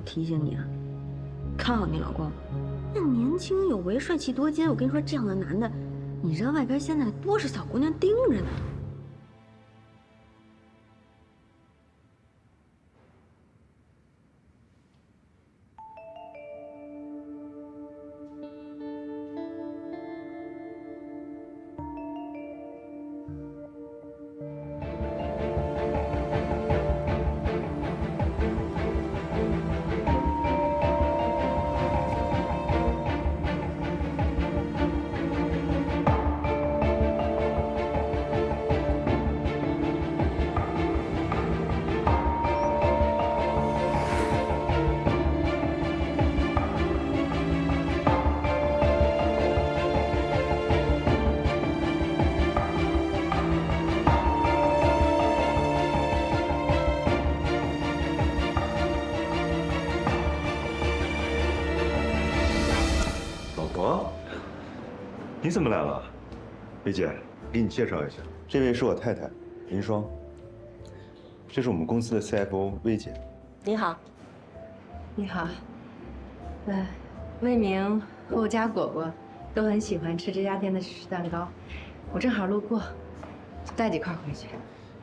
提醒你啊，看好你老公，那年轻有为、帅气多金。我跟你说，这样的男的，你知道外边现在多少小姑娘盯着呢。你怎么来了，薇姐？给你介绍一下，这位是我太太林双，这是我们公司的 CFO 薇姐。你好，你好，魏明和我家果果都很喜欢吃这家店的芝士蛋糕，我正好路过，带几块回去。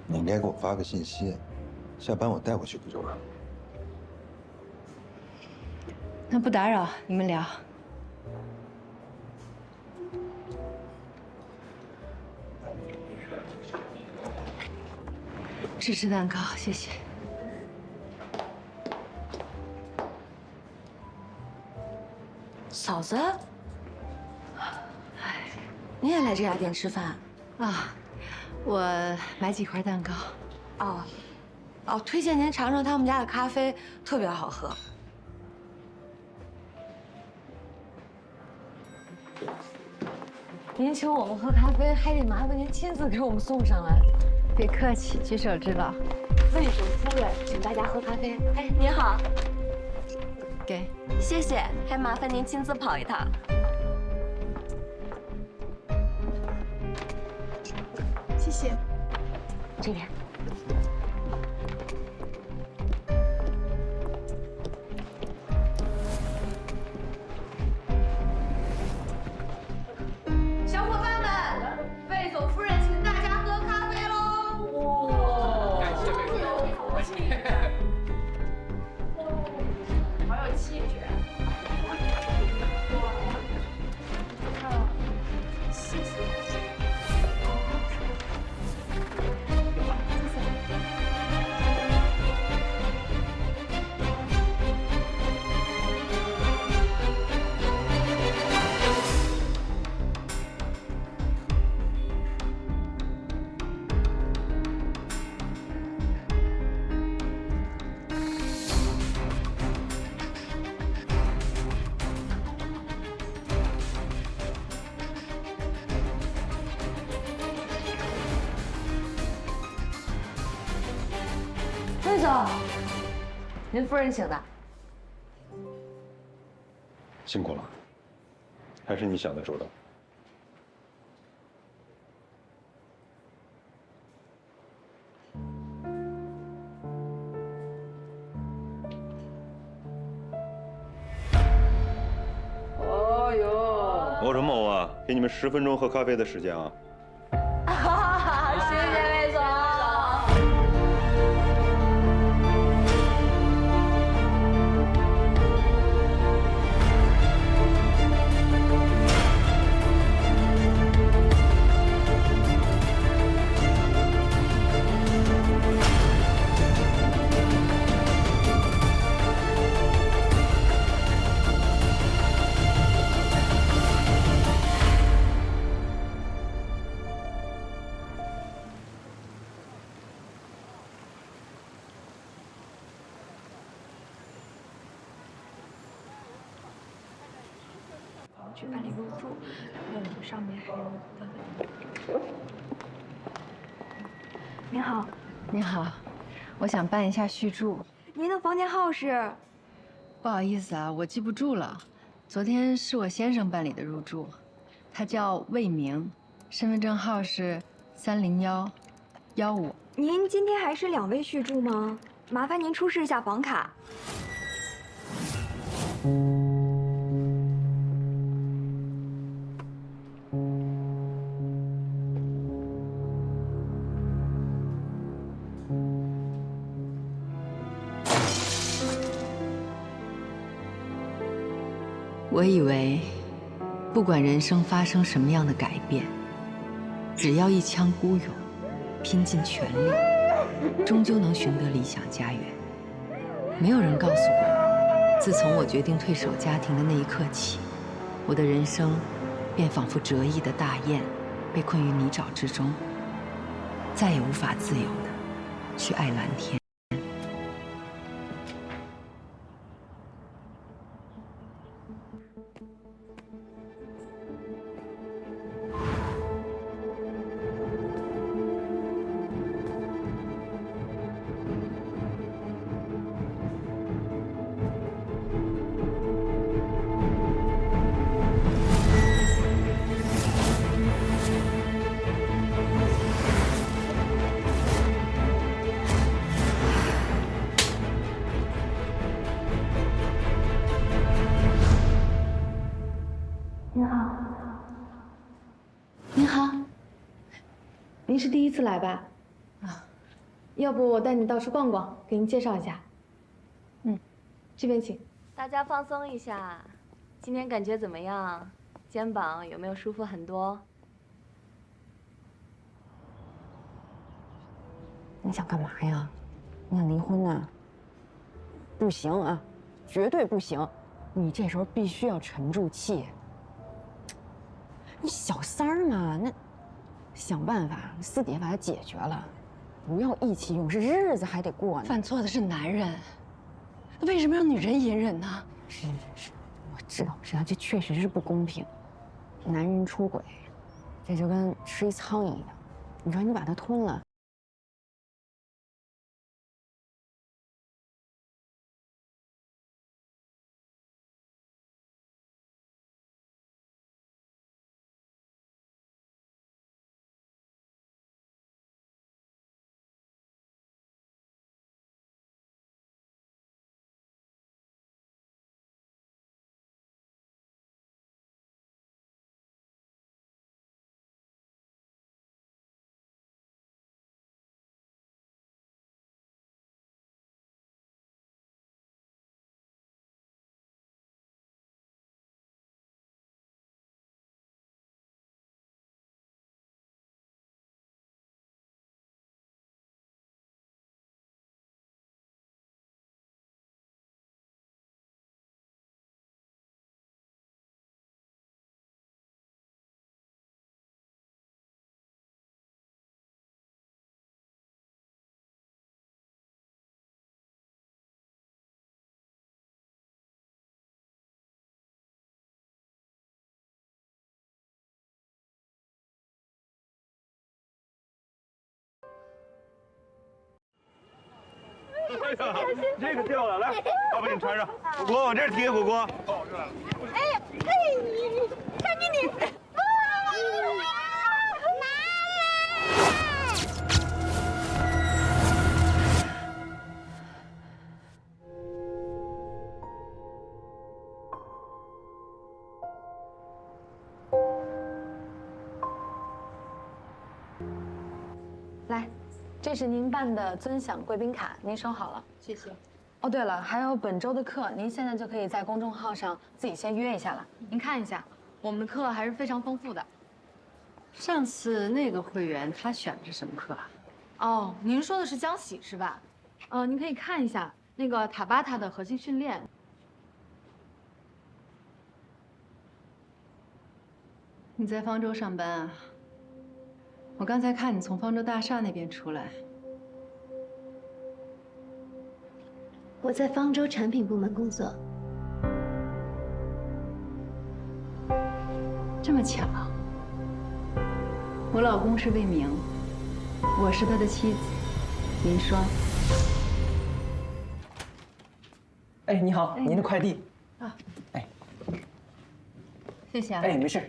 你应该给我发个信息，下班我带过去不就完了？那不打扰，你们聊。芝士蛋糕，谢谢。嫂子，你也来这家店吃饭啊？我买几块蛋糕。哦，推荐您尝尝他们家的咖啡，特别好喝。您请我们喝咖啡，还得麻烦您亲自给我们送上来。别客气，举手之劳。魏总夫人请大家喝咖啡。哎，您好，给，谢谢，还麻烦您亲自跑一趟。谢谢。这边。小伙伴们，魏总夫人请大家喝咖啡喽！哇，感谢魏总，好有气质。谢谢。魏总，您夫人请的。辛苦了，还是你想的周到。哦呦，某陈某啊，给你们10分钟喝咖啡的时间啊。谢谢魏总。去办理入住，然后我们上面还有您好，你好，我想办一下续住。您的房间号是？不好意思啊，我记不住了。昨天是我先生办理的入住，他叫魏明，身份证号是30115。您今天还是2位续住吗？麻烦您出示一下房卡。我以为，不管人生发生什么样的改变，只要一腔孤勇，拼尽全力，终究能寻得理想家园。没有人告诉我，自从我决定退守家庭的那一刻起，我的人生便仿佛折翼的大雁，被困于泥沼之中，再也无法自由地去爱蓝天。您好，您好，您是第一次来吧？啊，要不我带你到处逛逛，给您介绍一下。这边请。大家放松一下，今天感觉怎么样？肩膀有没有舒服很多？你想干嘛呀？你想离婚呢？不行啊，绝对不行！你这时候必须要沉住气。你小三儿嘛，那想办法私底下把它解决了，不要意气用事，日子还得过呢。犯错的是男人，为什么让女人隐忍呢？是，我知道，这确实是不公平。男人出轨，这就跟吃一苍蝇一样，你说你把它吞了。这个掉了，来，爸爸给你穿上。果果，我这是提给果果。看见你，来，这是您办的尊享贵宾卡，您收好了。谢谢。哦，对了，还有本周的课，您现在就可以在公众号上自己先约一下了。您看一下，我们的课还是非常丰富的。上次那个会员他选的是什么课啊？哦，您说的是江喜是吧？您可以看一下那个塔巴塔的核心训练。你在方舟上班啊？我刚才看你从方舟大厦那边出来。我在方舟产品部门工作。这么巧，我老公是魏明，我是他的妻子林双。哎，你好，您的快递。啊，哎，谢谢啊。哎，没事。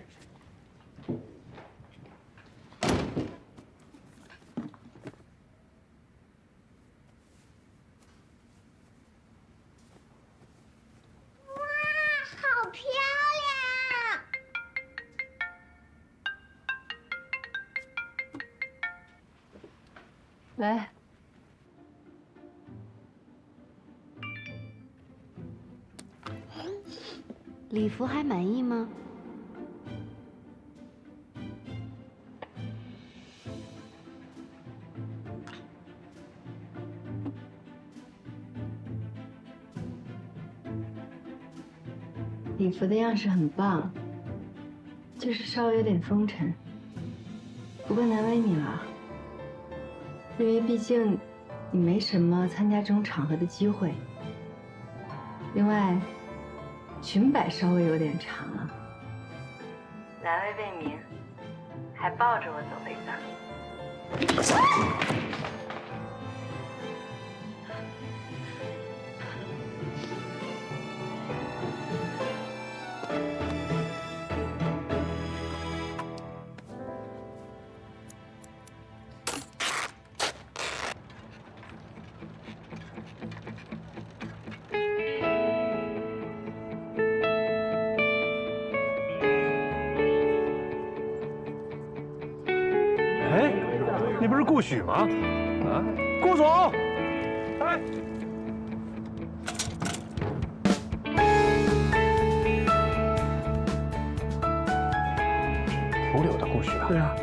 喂。礼服还满意吗？礼服的样式很棒，就是稍微有点风尘。不过难为你了，因为毕竟你没什么参加这种场合的机会。另外，裙摆稍微有点长啊。难为魏明，还抱着我走了一段。哎，你不是顾许吗？啊，顾总，哎，土柳的顾许啊？对啊，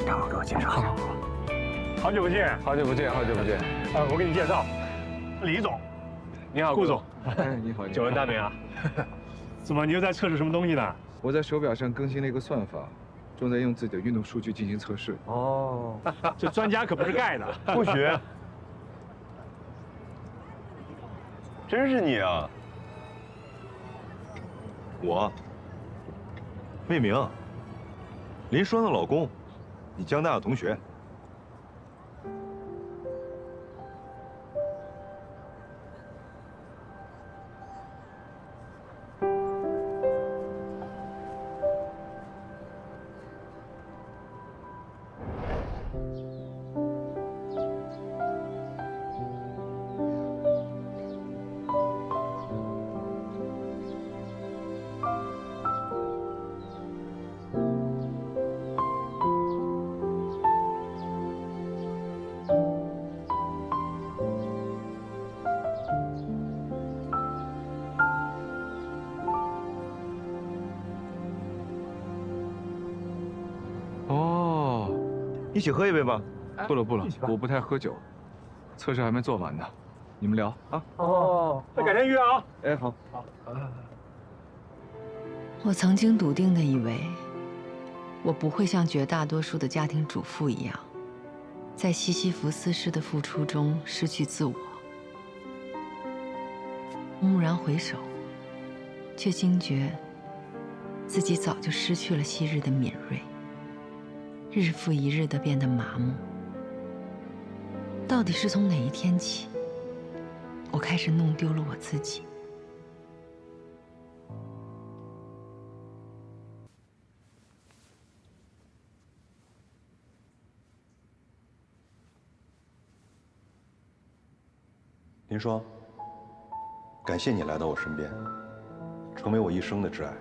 待会儿给我介绍。好，好久不见，好久不见，好久不见。我给你介绍，李总。你好，顾总。哎，你好，久闻大名啊！怎么，你又在测试什么东西呢？我在手表上更新了一个算法，正在用自己的运动数据进行测试。哦，这专家可不是盖的。顾许，真是你啊！我，魏明，林双的老公，你江大的同学。一起喝一杯吧。不了不了，我不太喝酒，测试还没做完呢，你们聊啊。哦，那改天约啊。哎，好。好。我曾经笃定地以为，我不会像绝大多数的家庭主妇一样，在西西弗斯式的付出中失去自我。蓦然回首，却惊觉自己早就失去了昔日的敏锐，日复一日地变得麻木。到底是从哪一天起，我开始弄丢了我自己？林双，感谢你来到我身边，成为我一生的挚爱。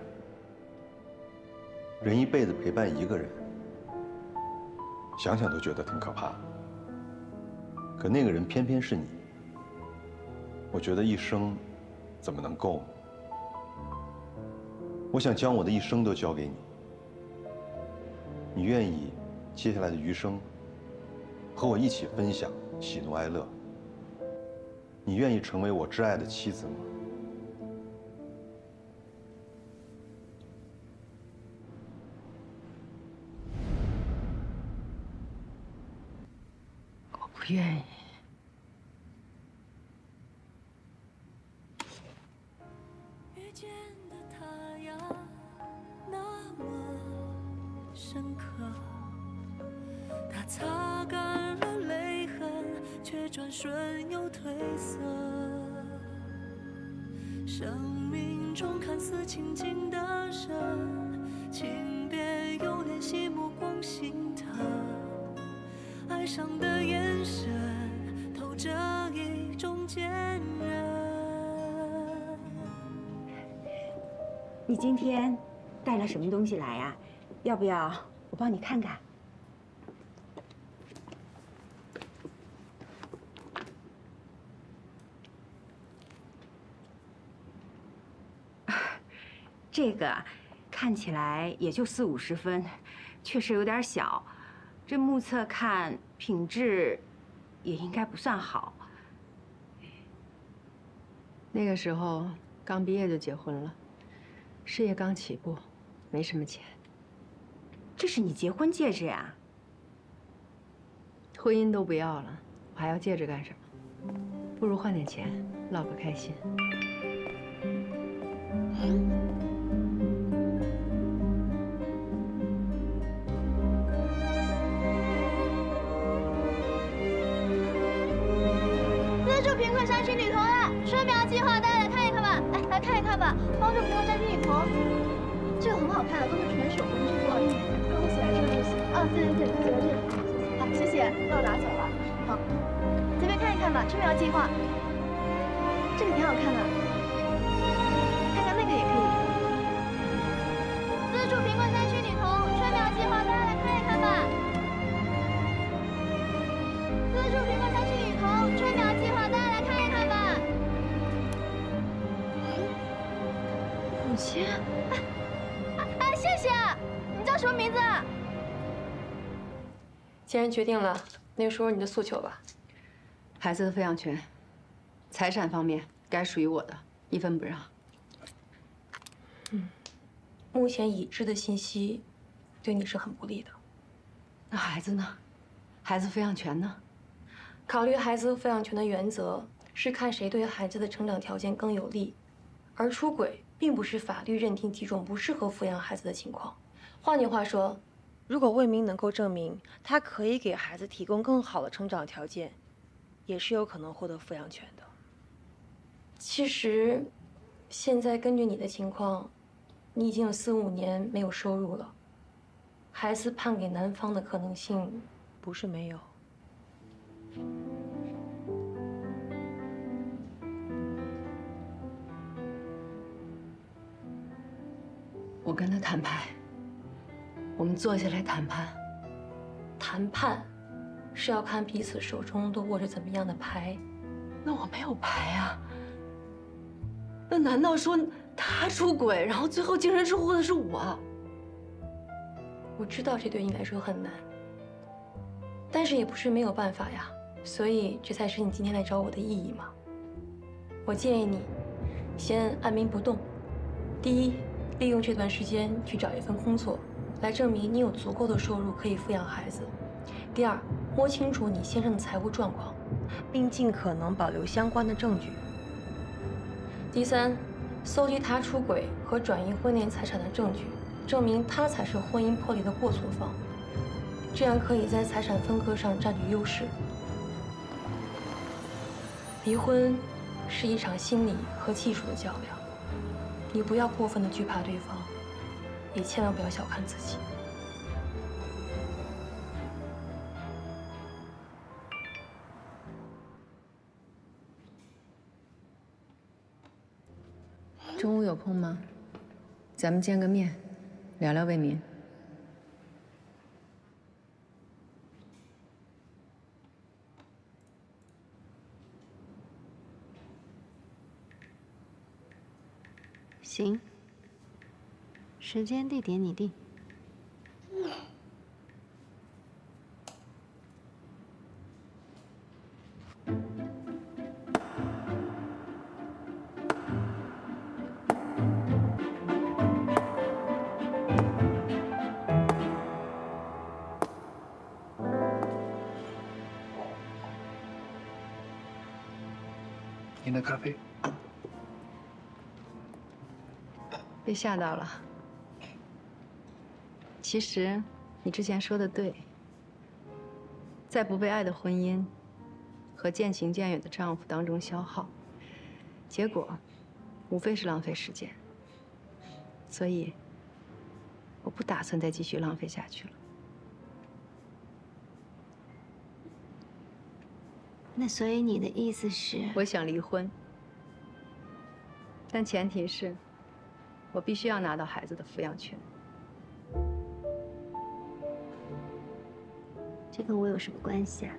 人一辈子陪伴一个人，想想都觉得挺可怕的。可那个人偏偏是你，我觉得一生怎么能够呢？我想将我的一生都交给你，你愿意接下来的余生和我一起分享喜怒哀乐？你愿意成为我挚爱的妻子吗？我不愿意。遇见的他呀，那么深刻，他擦干了泪痕，却转瞬又褪色。生命中看似亲近的人，请别用怜惜目光心疼。爱上的眼神，透着一种坚韧。你今天带了什么东西来呀？要不要我帮你看看？这个看起来也就40、50分，确实有点小。这目测看品质也应该不算好。那个时候刚毕业就结婚了，事业刚起步，没什么钱。这是你结婚戒指呀？婚姻都不要了，我还要戒指干什么？不如换点钱，唠个开心。资助贫困山区旅途了，春苗计划，大家来看一看吧。哎，来看一看吧，帮助贫困山区旅途，这个很好看的，都是纯手工制作的。帮我写在这儿就行。啊，对，写在这里。好，谢谢，那我拿走了。好，这边看一看吧，春苗计划，这个挺好看的，看看那个也可以。资助贫困山区旅途，春苗计划，大家来看一看吧。资助贫困山区旅途，春苗计划，大家来看一看吧。母亲，哎，谢谢。你叫什么名字啊？既然决定了，那就说说你的诉求吧。孩子的抚养权，财产方面该属于我的，一分不让。目前已知的信息，对你是很不利的。那孩子呢？孩子抚养权呢？考虑孩子抚养权的原则是看谁对孩子的成长条件更有利，而出轨并不是法律认定几种不适合抚养孩子的情况。换句话说，如果魏明能够证明他可以给孩子提供更好的成长条件，也是有可能获得抚养权的。其实，现在根据你的情况，你已经有4、5年没有收入了，孩子判给男方的可能性不是没有。我跟他摊牌，我们坐下来谈判。谈判是要看彼此手中都握着怎么样的牌。那我没有牌啊。那难道说他出轨，然后最后净身出户的是我？我知道这对你来说很难，但是也不是没有办法呀。所以这才是你今天来找我的意义嘛。我建议你先按兵不动。第一，利用这段时间去找一份工作，来证明你有足够的收入可以抚养孩子。第二，摸清楚你先生的财务状况，并尽可能保留相关的证据。第三，搜集他出轨和转移婚恋财产的证据，证明他才是婚姻破裂的过错方，这样可以在财产分割上占据优势。离婚是一场心理和技术的较量，你不要过分的惧怕对方，也千万不要小看自己。中午有空吗？咱们见个面，聊聊魏民。行，时间地点你定。您的咖啡。被吓到了。其实，你之前说的对，在不被爱的婚姻和渐行渐远的丈夫当中消耗，结果无非是浪费时间。所以，我不打算再继续浪费下去了。那所以你的意思是？我想离婚，但前提是，我必须要拿到孩子的抚养权。这跟我有什么关系啊？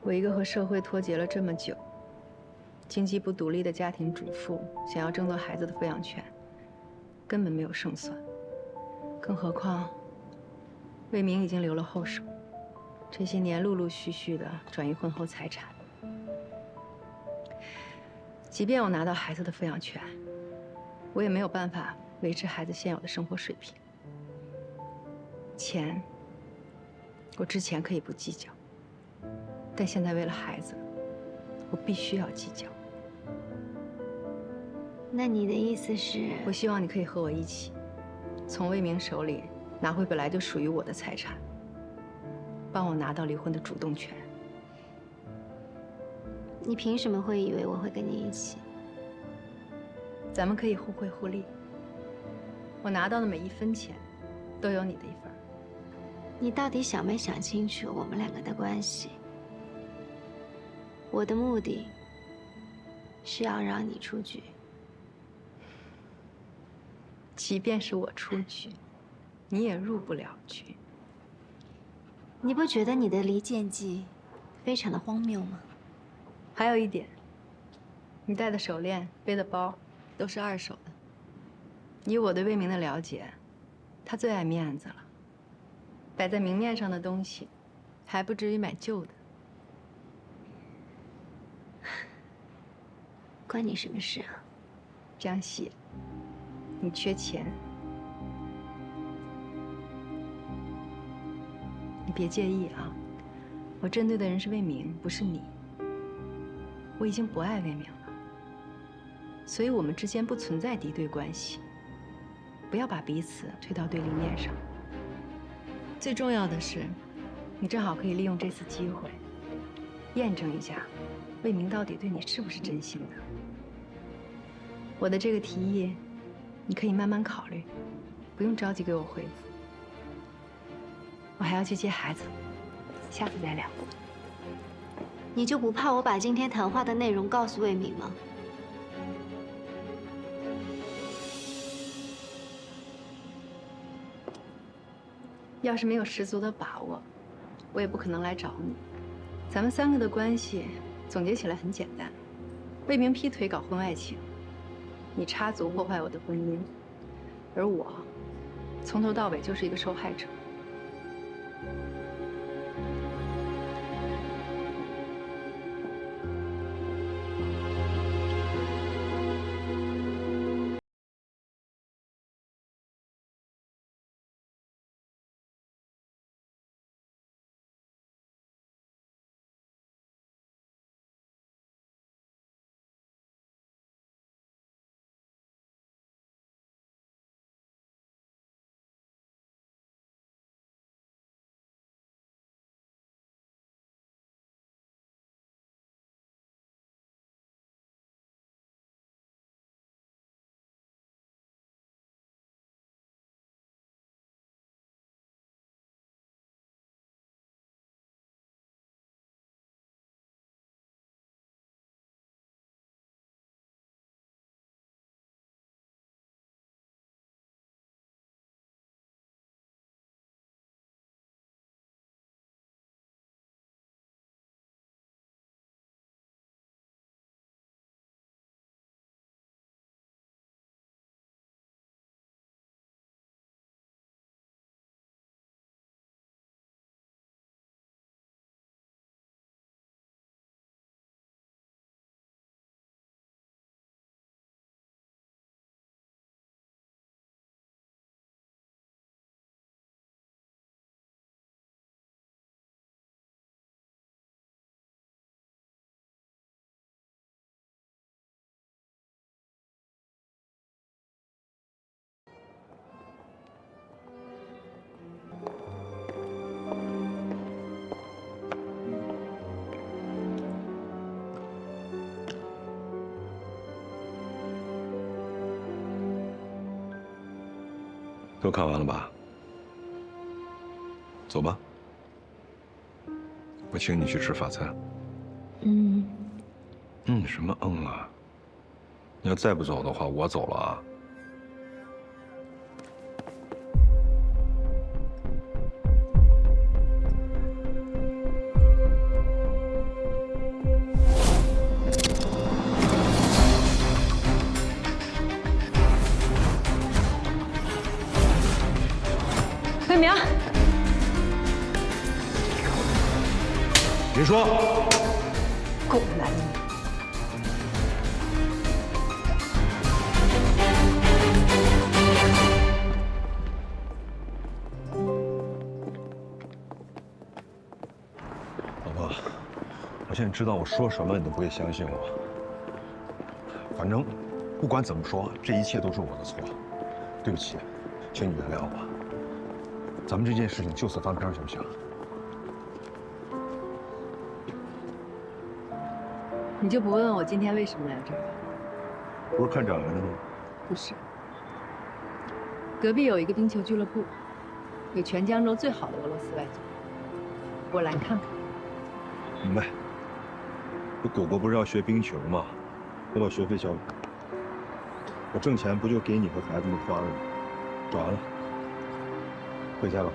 我一个和社会脱节了这么久，经济不独立的家庭主妇想要争夺孩子的抚养权，根本没有胜算。更何况，魏明已经留了后手，这些年陆陆续续的转移婚后财产。即便我拿到孩子的抚养权，我也没有办法维持孩子现有的生活水平。钱，我之前可以不计较，但现在为了孩子，我必须要计较。那你的意思是？我希望你可以和我一起，从魏明手里拿回本来就属于我的财产，帮我拿到离婚的主动权。你凭什么会以为我会跟你一起？咱们可以互惠互利。我拿到的每一分钱，都有你的一份。你到底想没想清楚我们两个的关系？我的目的是要让你出局。即便是我出局，你也入不了局。你不觉得你的离间计非常的荒谬吗？还有一点，你戴的手链、背的包，都是2手的。以我对魏明的了解，他最爱面子了。摆在明面上的东西，还不至于买旧的。关你什么事啊？江西，你缺钱，你别介意啊。我针对的人是魏明，不是你。我已经不爱魏明了，所以我们之间不存在敌对关系。不要把彼此推到对立面上。最重要的是，你正好可以利用这次机会，验证一下魏明到底对你是不是真心的。我的这个提议，你可以慢慢考虑，不用着急给我回复。我还要去接孩子，下次再聊。你就不怕我把今天谈话的内容告诉魏明吗？要是没有十足的把握，我也不可能来找你。咱们3个的关系总结起来很简单：魏明劈腿搞婚外情，你插足破坏我的婚姻，而我从头到尾就是一个受害者。都看完了吧？走吧，我请你去吃法餐。什么啊？你要再不走的话，我走了啊。明，林双，狗男人！老婆，我现在知道我说什么你都不会相信我。反正不管怎么说，这一切都是我的错，对不起，请你原谅我。咱们这件事情就此翻篇，行不行？你就不问我今天为什么来这儿？不是看展来的吗？不是，隔壁有一个冰球俱乐部，有全江州最好的俄罗斯外教，我来看看。明白。这果果不是要学冰球吗？我把学费交给他，我挣钱不就给你和孩子们花了吗？转完了，回家吧。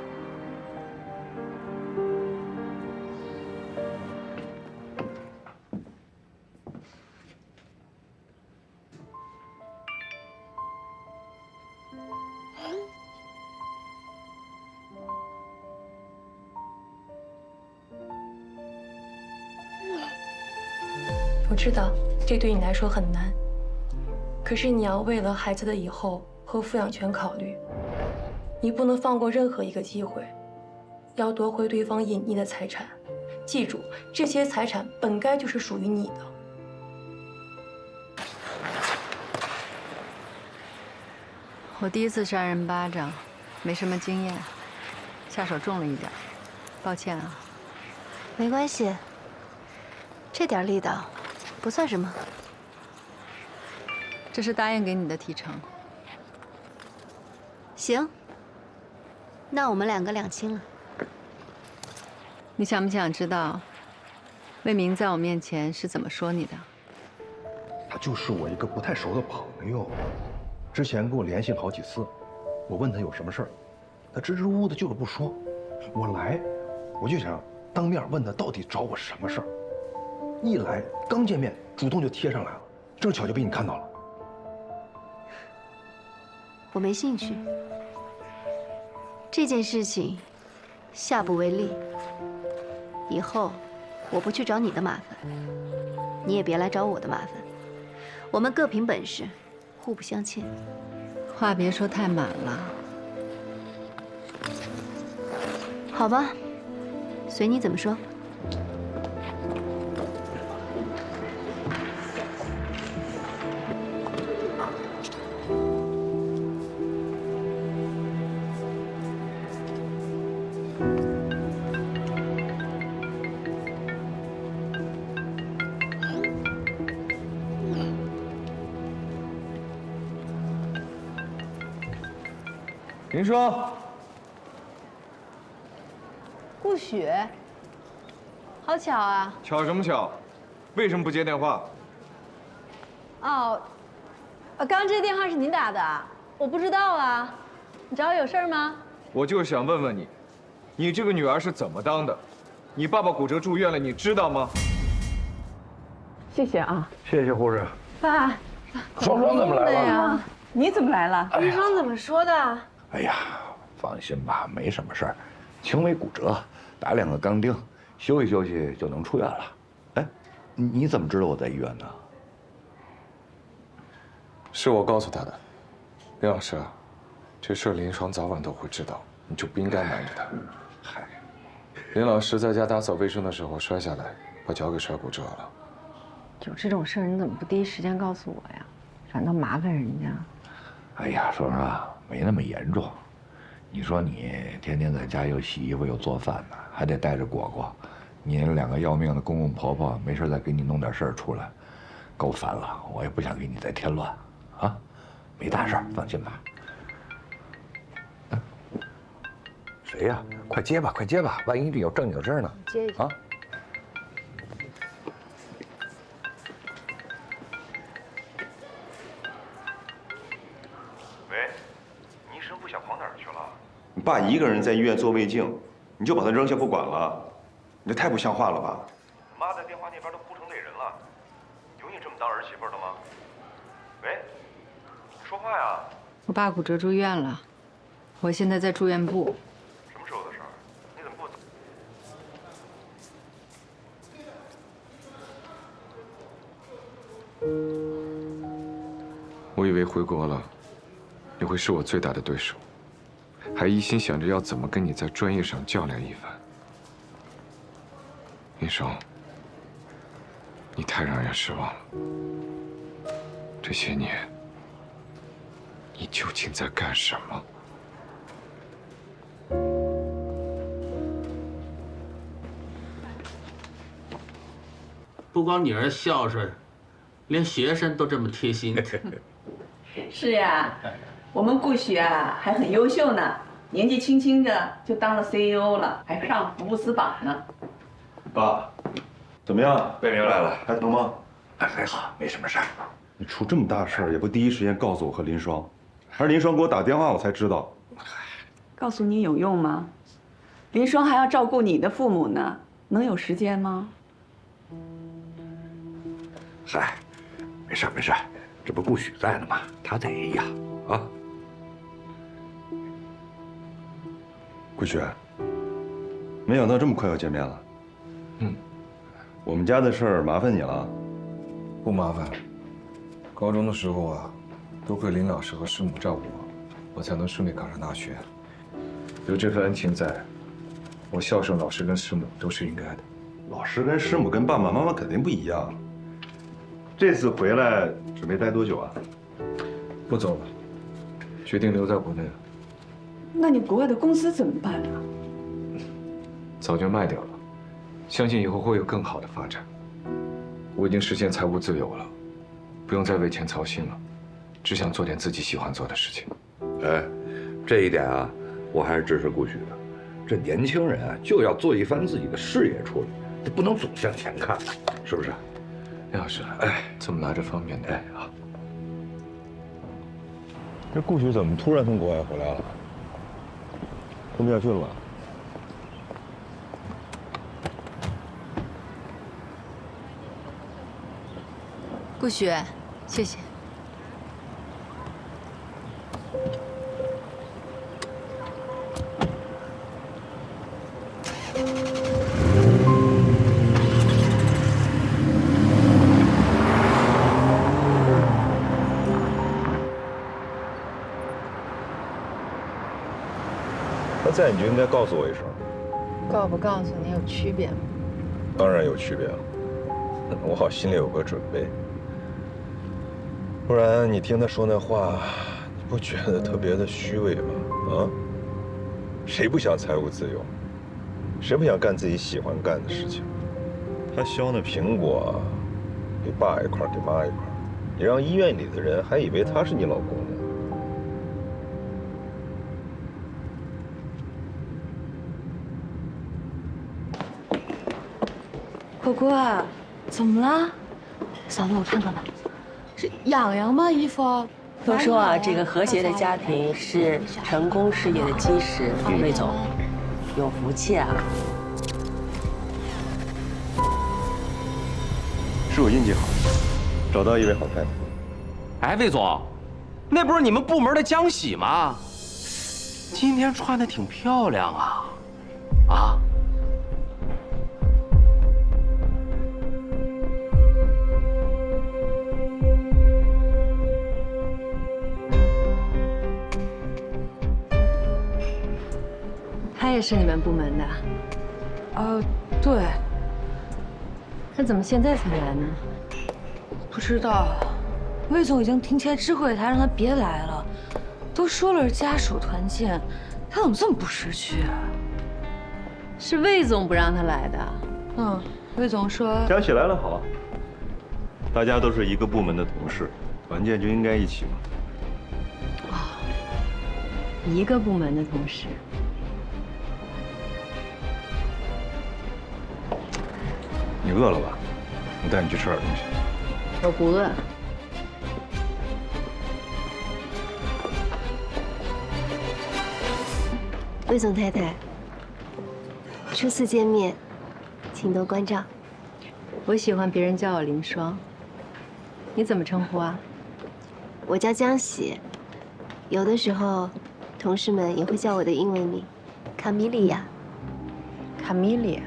我知道这对你来说很难，可是你要为了孩子的以后和抚养权考虑，你不能放过任何一个机会，要夺回对方隐匿的财产。记住，这些财产本该就是属于你的。我第一次扇人巴掌，没什么经验，下手重了一点，抱歉啊。没关系，这点力道不算什么。这是答应给你的提成。行，那我们两个两清了。你想不想知道，魏明在我面前是怎么说你的？他就是我一个不太熟的朋友，之前跟我联系了好几次，我问他有什么事儿，他支支吾吾的就是不说。我来，我就想当面问他到底找我什么事儿。一来刚见面，主动就贴上来了，正巧就被你看到了。我没兴趣。这件事情，下不为例。以后，我不去找你的麻烦，你也别来找我的麻烦。我们各凭本事，互不相欠。话别说太满了。好吧，随你怎么说。林双，顾许，好巧啊！巧什么巧？为什么不接电话？哦，刚刚这电话是你打的，我不知道啊。你找我有事吗？我就想问问你，你这个女儿是怎么当的？你爸爸骨折住院了，你知道吗？谢谢啊，谢谢护士。爸，双双怎么来了？你怎么来了？医生怎么说的？哎呀，放心吧，没什么事儿，轻微骨折，打2个钢钉，休息休息就能出院了。哎，你怎么知道我在医院呢？是我告诉他的。林老师，这事林双早晚都会知道，你就不应该瞒着他。嗨，林老师在家打扫卫生的时候摔下来，把脚给摔骨折了。有这种事儿，你怎么不第一时间告诉我呀？反倒麻烦人家。哎呀，双双没那么严重。你说你天天在家又洗衣服又做饭呢，还得带着果果，你那2个要命的公公婆婆没事再给你弄点事儿出来，够烦了。我也不想给你再添乱，啊，没大事儿，放心吧。谁呀？快接吧，快接吧，万一有正经事儿呢？接一下。啊。你爸一个人在医院做胃镜，你就把他扔下不管了，你这太不像话了吧？妈在电话那边都哭成泪人了，有你这么当儿媳妇的吗？喂，说话呀！我爸骨折住院了，我现在在住院部，我以为回国了，你会是我最大的对手，还一心想着要怎么跟你在专业上较量一番。林双，你太让人失望了。这些年，你究竟在干什么？不光女儿孝顺，连学生都这么贴心。是呀，我们顾许啊还很优秀呢，年纪轻轻的就当了 CEO 了，还上福布斯榜呢。爸，怎么样？贝明来了，还疼吗？还好，没什么事儿。你出这么大事儿也不第一时间告诉我和林双，还是林双给我打电话我才知道。告诉你有用吗？林双还要照顾你的父母呢，能有时间吗？嗨，没事没事，这不顾许在呢吗？他得呀，啊。顾许，没想到这么快要见面了。我们家的事儿麻烦你了。不麻烦。高中的时候啊，多亏林老师和师母照顾我，我才能顺利考上大学。有这份恩情在，我孝顺老师跟师母都是应该的。老师跟师母跟爸爸妈妈肯定不一样。这次回来准备待多久啊？不走了，决定留在国内了。那你国外的公司怎么办啊？早就卖掉了，相信以后会有更好的发展。我已经实现财务自由了，不用再为钱操心了，只想做点自己喜欢做的事情。哎，这一点啊，我还是支持顾许的。这年轻人啊，就要做一番自己的事业出来，不能总向前看，是不是？林老师，哎，这么拿着方便点啊。这顾许怎么突然从国外回来了？混不下去了吧？顾许，谢谢。他在你就应该告诉我一声。告不告诉你有区别吗？当然有区别了，我好心里有个准备。不然你听他说那话，你不觉得特别的虚伪吗？啊？谁不想财务自由？谁不想干自己喜欢干的事情？他削那苹果，给爸一块，给妈一块，你让医院里的人还以为他是你老公呢。果果，怎么了？嫂子，我看看吧。是痒痒吗？衣服？都说啊，这个和谐的家庭是成功事业的基石。魏总，有福气啊！是我运气好，找到一位好太太。哎，魏总，那不是你们部门的江喜吗？今天穿的挺漂亮啊，啊？他也是你们部门的。对。他怎么现在才来呢？不知道，魏总已经提前知会他，让他别来了。都说了是家属团建，他怎么这么不识趣啊？是魏总不让他来的。魏总说江喜来了好，大家都是一个部门的同事，团建就应该一起嘛。一个部门的同事。你饿了吧？我带你去吃点东西。我不饿。魏总太太，初次见面，请多关照。我喜欢别人叫我林双，你怎么称呼啊？我叫江喜，有的时候同事们也会叫我的英文名卡米莉亚。卡米莉亚。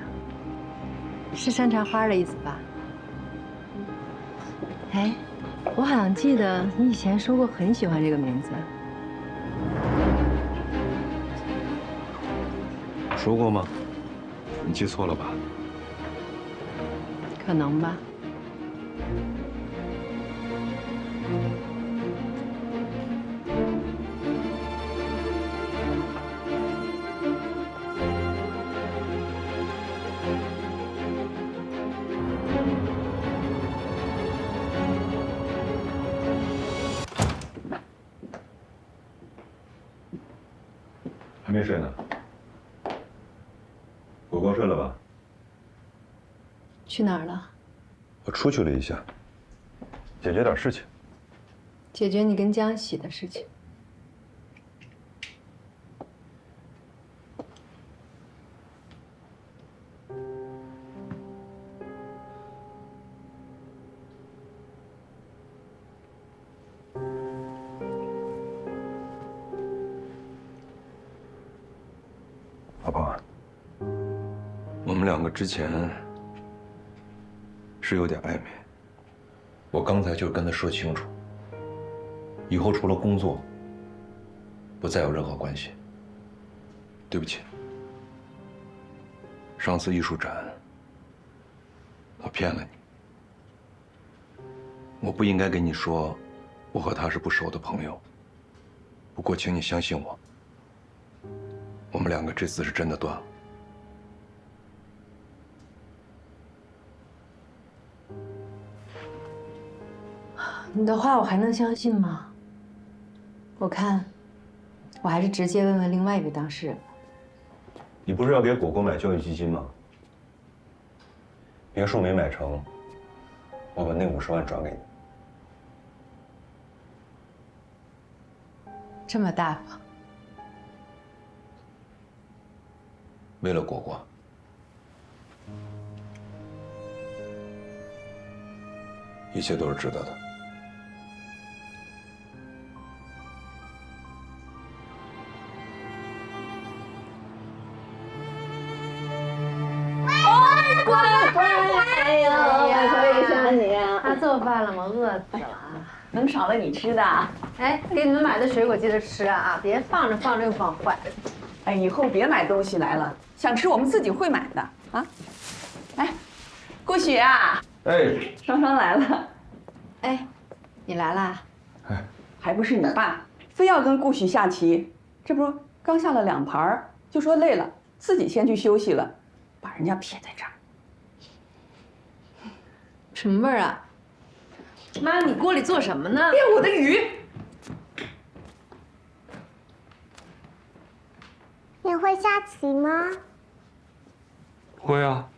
是山茶花的意思吧？哎，我好像记得你以前说过很喜欢这个名字。说过吗？你记错了吧？可能吧。还没睡呢。果果睡了吧？去哪儿了？我出去了一下，解决点事情。解决你跟江喜的事情。老婆，我们两个之前是有点暧昧，我刚才就跟他说清楚，以后除了工作，不再有任何关系。对不起，上次艺术展，我骗了你，我不应该跟你说，我和他是不熟的朋友。不过，请你相信我。我们两个这次是真的断了。你的话我还能相信吗？我看，我还是直接问问另外一位当事人。你不是要给果果买教育基金吗？别墅没买成，我把那50万转给你。这么大方。为了果果，一切都是值得的。哎呦，我想你啊！他做饭了吗？饿死了啊！能少了你吃的？哎，给你们买的水果记得吃啊！别放着放着又放坏。哎，以后别买东西来了，想吃我们自己会买的啊！哎，顾雪啊！哎，双双来了。哎，你来啦？哎，还不是你爸非要跟顾许下棋，这不刚下了2盘，就说累了，自己先去休息了，把人家撇在这儿。什么味儿啊？妈，你锅里做什么呢？变我的鱼。你会下棋吗？会啊。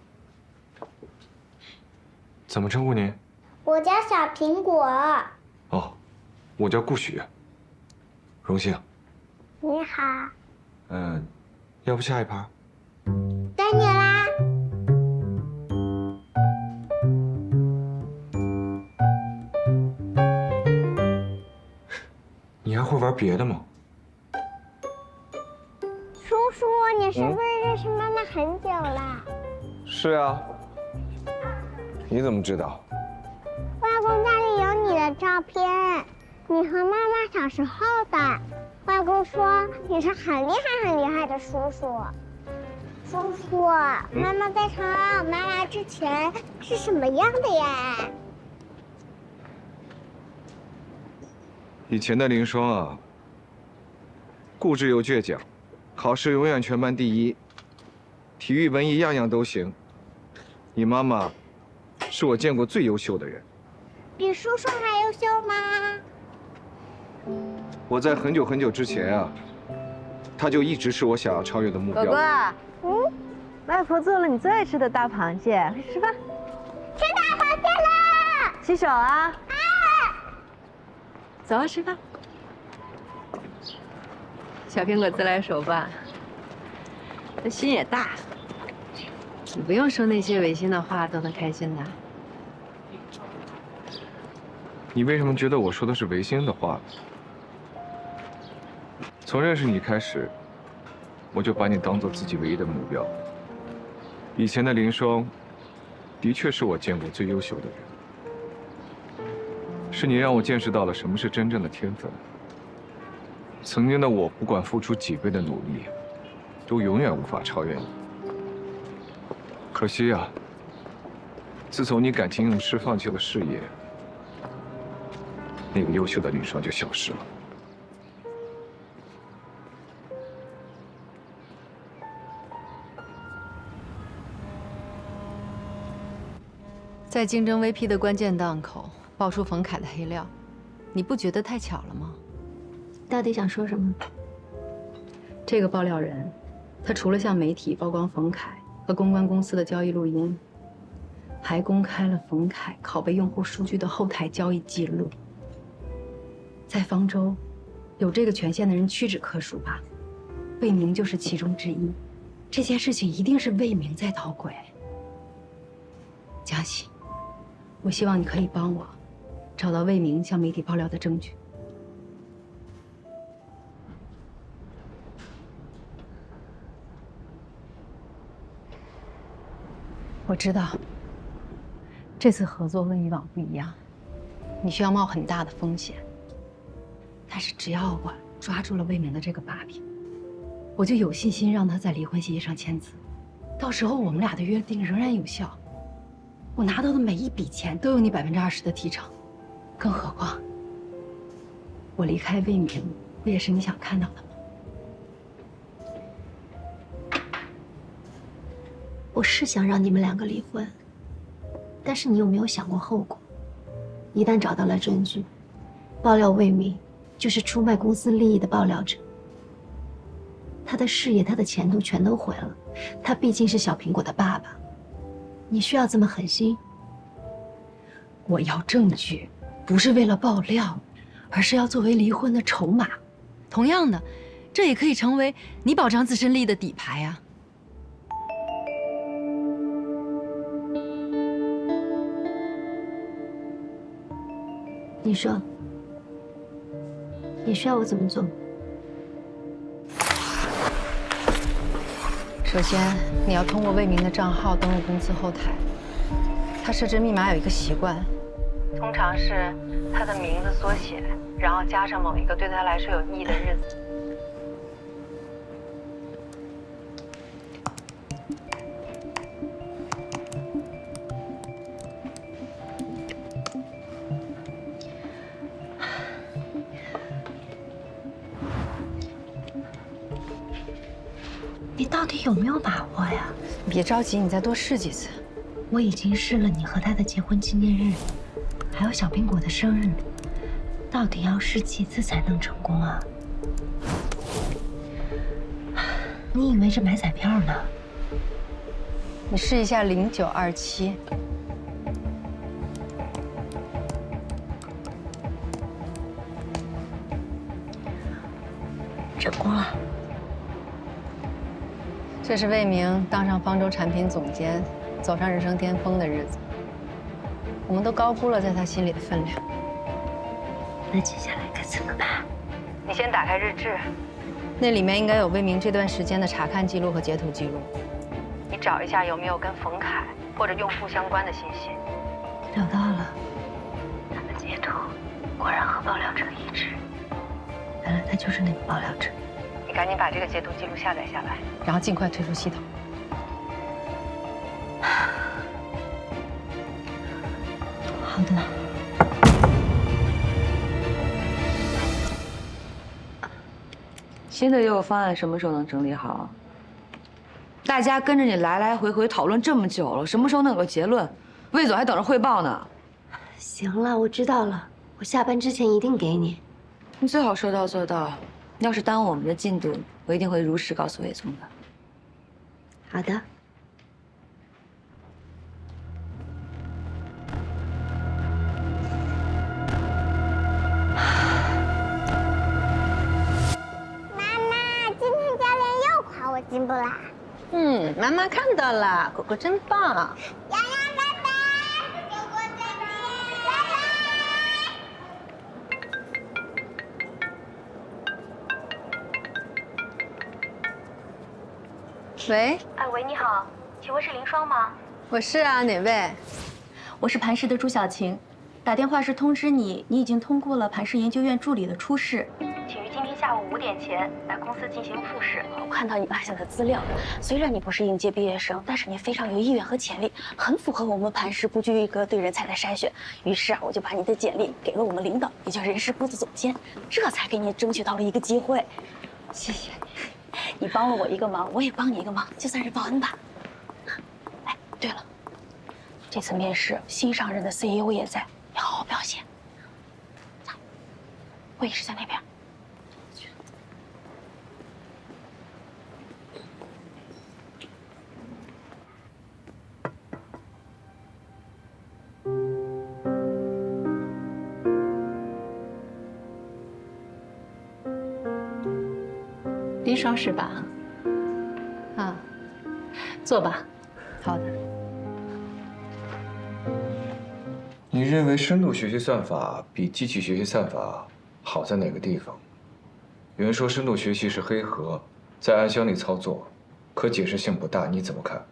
怎么称呼您？我叫小苹果。哦，我叫顾许。荣幸。你好。要不下一盘？该你啦。你还会玩别的吗？叔叔，你是不是认识妈妈很久了？是啊。你怎么知道？外公家里有你的照片，你和妈妈小时候的。外公说你是很厉害很厉害的叔叔。叔叔，妈妈在成为我妈妈之前是什么样的呀？以前的林霜啊，固执又倔强，考试永远全班第1，体育文艺样样都行。你妈妈是我见过最优秀的人。比叔叔还优秀吗？我在很久很久之前啊，她就一直是我想要超越的目标。果果，外婆做了你最爱吃的大螃蟹，快吃吧。吃大螃蟹啦！洗手啊！走啊，吃饭。小苹果自来熟吧？他心也大，你不用说那些违心的话都能开心的。你为什么觉得我说的是违心的话呢？从认识你开始，我就把你当做自己唯一的目标。以前的林霜，的确是我见过最优秀的人。是你让我见识到了什么是真正的天分。曾经的我，不管付出几倍的努力，都永远无法超越你。可惜啊，自从你感情用事放弃了事业，那个优秀的女生就消失了。在竞争 VP 的关键档口爆出冯凯的黑料，你不觉得太巧了吗？到底想说什么？这个爆料人，他除了向媒体曝光冯凯和公关公司的交易录音，还公开了冯凯拷贝用户数据的后台交易记录。在方舟，有这个权限的人屈指可数吧？魏明就是其中之一。这件事情一定是魏明在捣鬼。江喜，我希望你可以帮我找到魏明向媒体爆料的证据。我知道，这次合作跟以往不一样，你需要冒很大的风险。但是只要我抓住了魏明的这个把柄，我就有信心让他在离婚协议上签字。到时候我们俩的约定仍然有效。我拿到的每一笔钱都有你20%的提成，更何况，我离开魏明，不也是你想看到的吗？我是想让你们两个离婚，但是你有没有想过后果？一旦找到了证据，爆料魏明就是出卖公司利益的爆料者，他的事业、他的前途全都毁了。他毕竟是小苹果的爸爸，你需要这么狠心？我要证据，不是为了爆料，而是要作为离婚的筹码。同样的，这也可以成为你保障自身利益的底牌啊。你说，你需要我怎么做？首先，你要通过魏明的账号登录公司后台。他设置密码有一个习惯，通常是他的名字缩写，然后加上某一个对他来说有意义的日子。你到底有没有把握呀？别着急，你再多试几次。我已经试了你和他的结婚纪念日，还有小苹果的生日，到底要试几次才能成功啊？你以为这买彩票呢？你试一下0927。成功了。这是魏明当上方舟产品总监，走上人生巅峰的日子。我们都高估了在他心里的分量。那接下来该怎么办？你先打开日志，那里面应该有魏明这段时间的查看记录和截图记录。你找一下有没有跟冯凯或者用户相关的信息。找到了，他的截图果然和爆料者一致，原来他就是那个爆料者。你赶紧把这个截图记录下载下来，然后尽快退出系统。好的。新的业务方案什么时候能整理好？大家跟着你来来回回讨论这么久了，什么时候能有个结论？魏总还等着汇报呢。行了，我知道了，我下班之前一定给你。你最好说到做到。要是耽误我们的进度，我一定会如实告诉魏总的。好的。妈妈，今天教练又夸我进步啦。妈妈看到了，果果真棒。洋洋，拜拜，果果再见，拜拜。喂，喂，你好，请问是林双吗？我是啊，哪位？我是磐石的朱小晴，打电话是通知你已经通过了磐石研究院助理的初试，请于今天下午5点前来公司进行复试。我看到你落下的资料，虽然你不是应届毕业生，但是你非常有意愿和潜力，很符合我们磐石不拘一格对人才的筛选。于是我就把你的简历给了我们领导，也就是人事部的总监，这才给你争取到了一个机会。谢谢你，你帮了我一个忙，我也帮你一个忙，就算是报恩吧。哎，对了，这次面试新上任的 CEO 也在，要好好表现。会议室在那边。林爽是吧？啊，坐吧。好的。你认为深度学习算法比机器学习算法好在哪个地方？有人说深度学习是黑盒，在暗箱里操作，可解释性不大，你怎么看？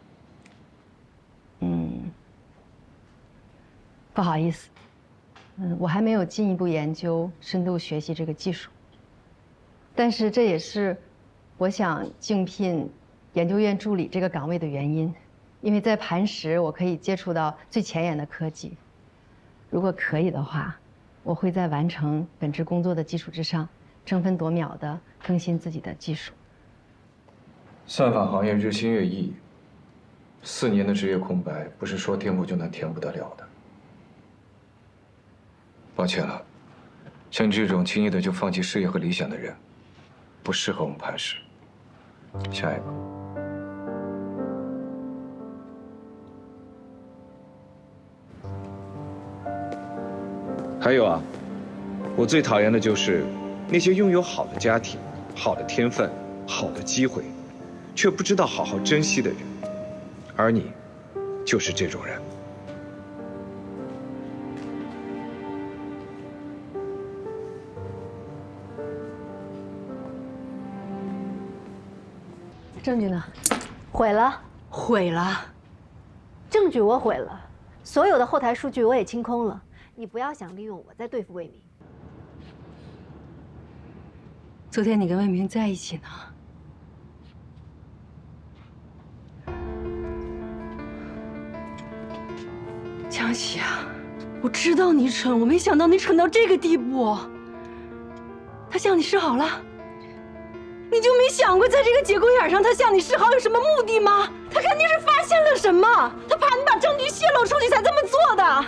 不好意思，我还没有进一步研究深度学习这个技术。但是这也是我想竞聘研究院助理这个岗位的原因，因为在磐石我可以接触到最前沿的科技。如果可以的话，我会在完成本职工作的基础之上，争分夺秒地更新自己的技术。算法行业日新月异，4年的职业空白不是说填补就能填补得了的。抱歉了，像你这种轻易的就放弃事业和理想的人，不适合我们磐石。下一个。还有啊，我最讨厌的就是那些拥有好的家庭、好的天分、好的机会，却不知道好好珍惜的人，而你，就是这种人。证据呢？毁了，毁了。证据我毁了，所有的后台数据我也清空了。你不要想利用我再对付魏明。昨天你跟魏明在一起呢。江喜啊，我知道你蠢，我没想到你蠢到这个地步。他向你示好了？你就没想过，在这个节骨眼上，他向你示好有什么目的吗？他肯定是发现了什么，他怕你把证据泄露出去才这么做的。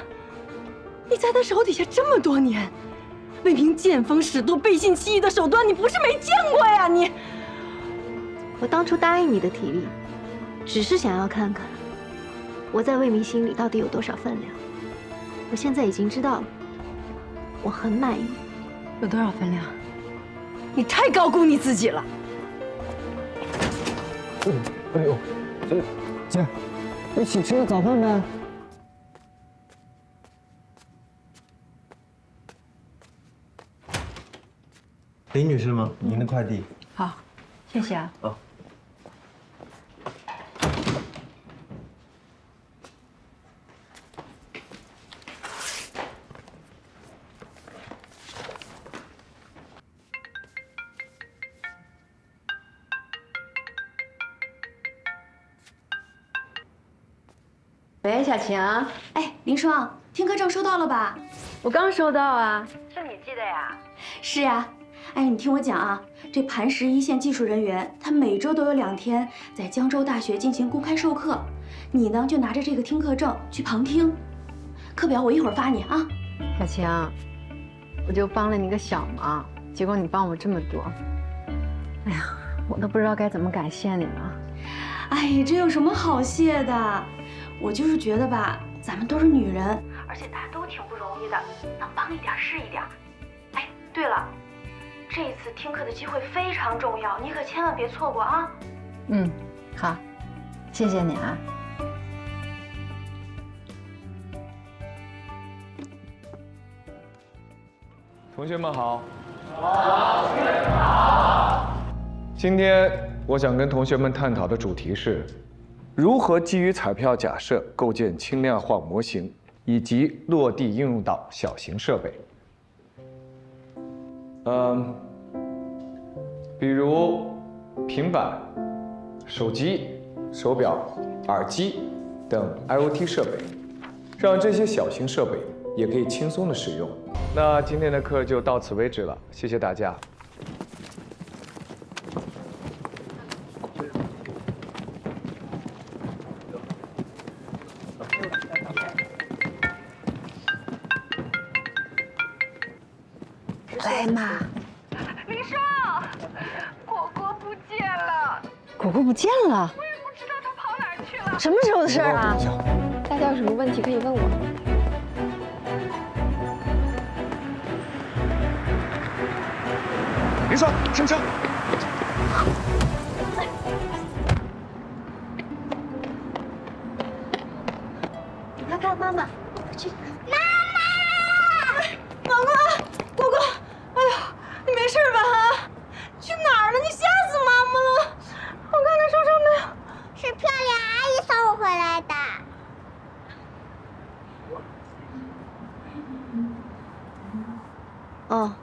你在他手底下这么多年，魏明见风使舵、背信弃义的手段，你不是没见过呀？你，我当初答应你的提议，只是想要看看我在魏明心里到底有多少分量。我现在已经知道了，我很满意。有多少分量？你太高估你自己了。哎呦，姐，一起吃个早饭呗。林女士吗？您的快递。好，谢谢啊。啊。喂，小晴。哎，林双，听课证收到了吧？我刚收到啊。是你寄的呀？是呀。哎，你听我讲啊，这磐石一线技术人员，他每周都有2天在江州大学进行公开授课，你呢就拿着这个听课证去旁听。课表我一会儿发你啊。小晴，我就帮了你个小忙，结果你帮我这么多，哎呀，我都不知道该怎么感谢你了。哎，这有什么好谢的？我就是觉得吧，咱们都是女人，而且大家都挺不容易的，能帮一点是一点。哎，对了，这次听课的机会非常重要，你可千万别错过啊！嗯，好，谢谢你啊。同学们好。好，同学们好。今天我想跟同学们探讨的主题是，如何基于彩票假设构建轻量化模型，以及落地应用到小型设备。比如平板、手机、手表、耳机等 IoT 设备，让这些小型设备也可以轻松的使用。那今天的课就到此为止了，谢谢大家。来嘛，林少，果果不见了。果果不见了，我也不知道他跑哪儿去了。什么时候的事儿啊？大家有什么问题可以问我。林爽，上车。你快看妈妈，去。果果，哎呦，你没事吧？啊，去哪儿了？你吓死妈妈了！我看看手上没有。是漂亮阿姨送我回来的。哦，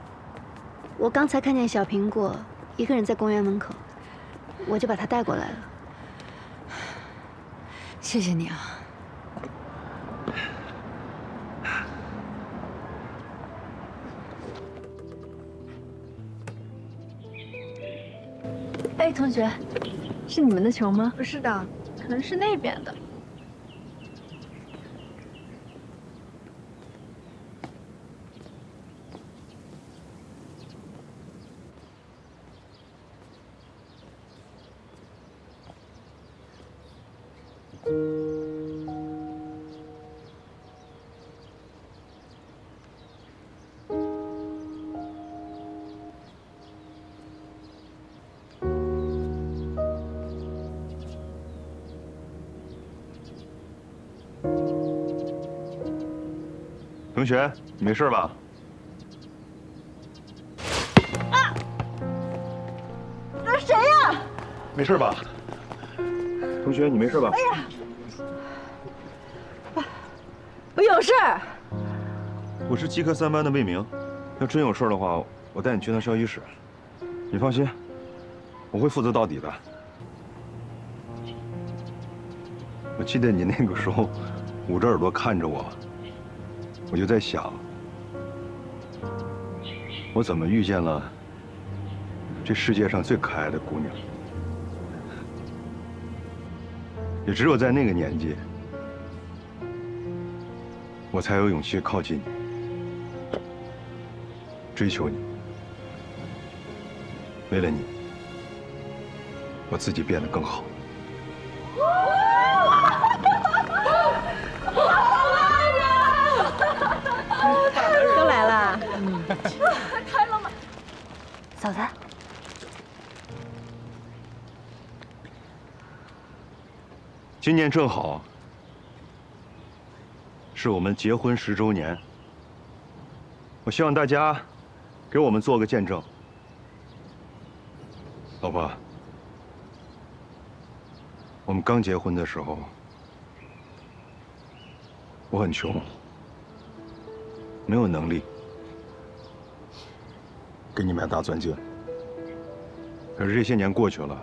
我刚才看见小苹果一个人在公园门口，我就把她带过来了。谢谢你啊。哎，同学，是你们的球吗？不是的，可能是那边的。同学，你没事吧？那谁呀？没事吧？同学，你没事吧？哎呀，我有事儿。我是基科3班的魏明，要真有事的话，我带你去趟校医室。你放心，我会负责到底的。我记得你那个时候捂着耳朵看着我，我就在想，我怎么遇见了这世界上最可爱的姑娘？也只有在那个年纪，我才有勇气靠近你，追求你。为了你，我自己变得更好。都来了。开了吗？嫂子，今年正好是我们结婚10周年，我希望大家给我们做个见证。老婆，我们刚结婚的时候，我很穷，没有能力给你买大钻戒。可是这些年过去了，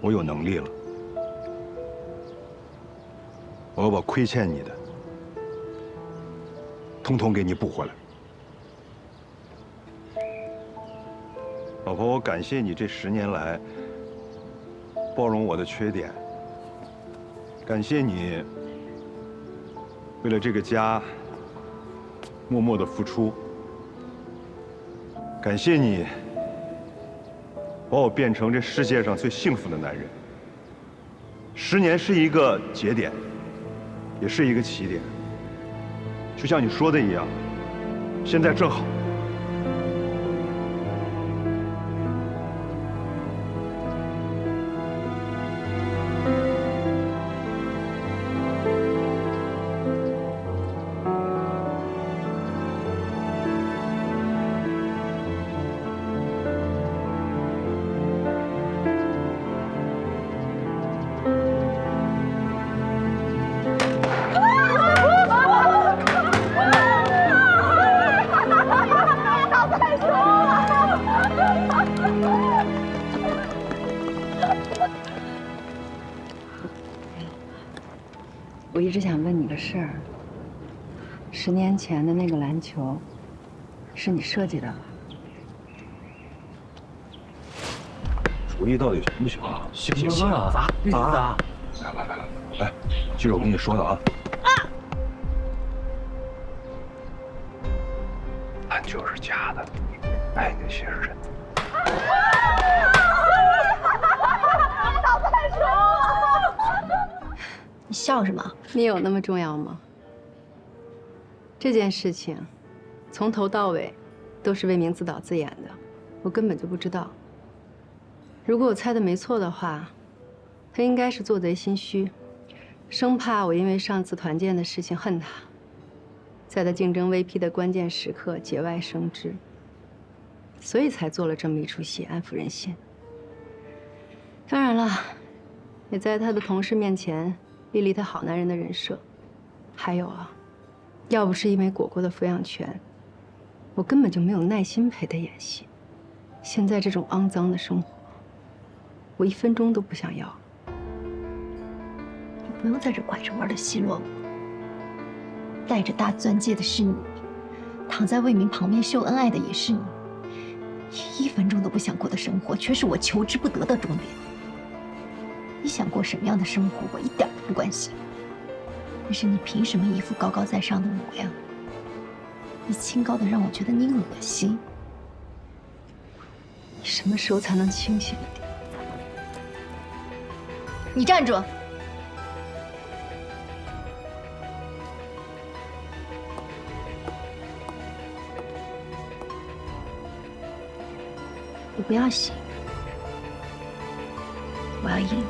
我有能力了，我要把亏欠你的，统统给你补回来。老婆，我感谢你这10年来包容我的缺点，感谢你为了这个家默默的付出，感谢你把我变成这世界上最幸福的男人。10年是一个节点，也是一个起点，就像你说的一样，现在正好。啊！我一直想问你个事儿。10年前的那个篮球，是你设计的吧？主意到底行不行啊？行，砸，必须砸！来，记住我跟你说的啊。篮球是假的，爱那些是真的。你笑什么？你有那么重要吗？这件事情，从头到尾，都是魏明自导自演的，我根本就不知道。如果我猜的没错的话，他应该是做贼心虚，生怕我因为上次团建的事情恨他，在他竞争 VP 的关键时刻节外生枝，所以才做了这么一出戏安抚人心。当然了，也在他的同事面前立立他好男人的人设。还有啊，要不是因为果果的抚养权，我根本就没有耐心陪他演戏。现在这种肮脏的生活，我1分钟都不想要。你不用在这拐着弯的奚落我。戴着大钻戒的是你，躺在魏明旁边秀恩爱的也是你，1分钟都不想过的生活，却是我求之不得的终点。你想过什么样的生活，我一点都不关心。但是你凭什么一副高高在上的模样？你清高的让我觉得你恶心。你什么时候才能清醒一点？你站住！你不要醒，我要赢。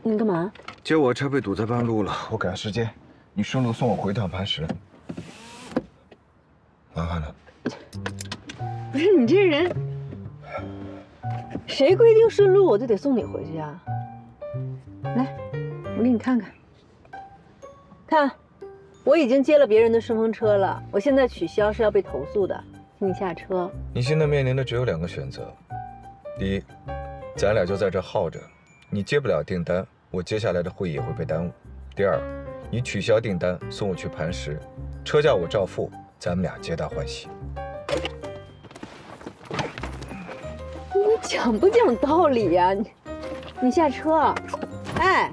你干嘛？接我车被堵在半路了，我赶时间，你顺路送我回趟磐石。麻烦了。不是你这人，谁规定顺路我就得送你回去啊？来，我给你看看。看，我已经接了别人的顺风车了，我现在取消是要被投诉的，请你下车。你现在面临的只有2个选择：第一，咱俩就在这耗着，你接不了订单，我接下来的会议也会被耽误；第二，你取消订单，送我去磐石，车价我照付，咱们俩皆大欢喜。你讲不讲道理呀？你下车。哎，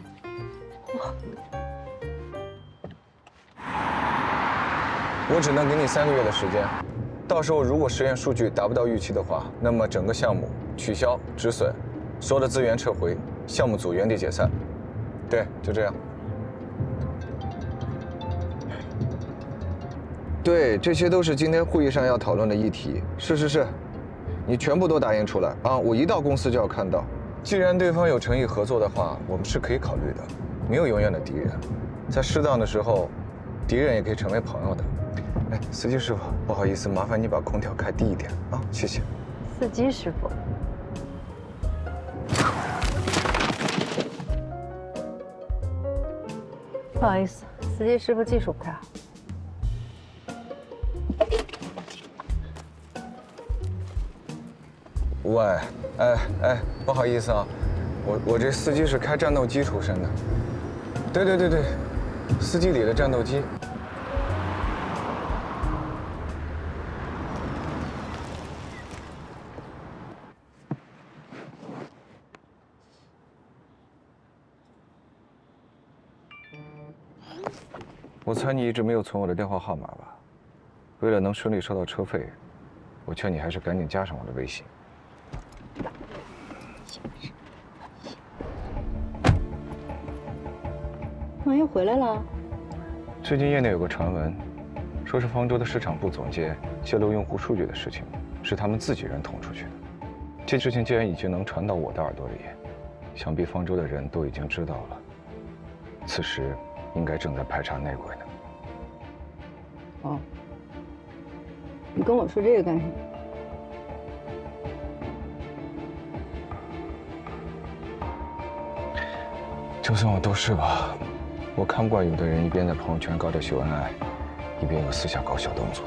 我只能给你3个月的时间，到时候如果实验数据达不到预期的话，那么整个项目取消止损，所有的资源撤回，项目组原地解散。对，就这样。对，这些都是今天会议上要讨论的议题。是，你全部都打印出来啊！我一到公司就要看到。既然对方有诚意合作的话，我们是可以考虑的。没有永远的敌人，在适当的时候，敌人也可以成为朋友的。哎，司机师傅，不好意思，麻烦你把空调开低一点啊，谢谢。司机师傅。不好意思，司机师傅技术不太好。喂，哎，不好意思啊，我这司机是开战斗机出身的。对，司机里的战斗机。我猜你一直没有存我的电话号码吧？为了能顺利收到车费，我劝你还是赶紧加上我的微信。干嘛又回来了？最近业内有个传闻，说是方舟的市场部总监泄露用户数据的事情，是他们自己人捅出去的。这事情既然已经能传到我的耳朵里，想必方舟的人都已经知道了。此时应该正在排查内鬼呢。哦，你跟我说这个干什么？就算我都是吧，我看不惯有的人一边在朋友圈搞着秀恩爱，一边又私下搞小动作。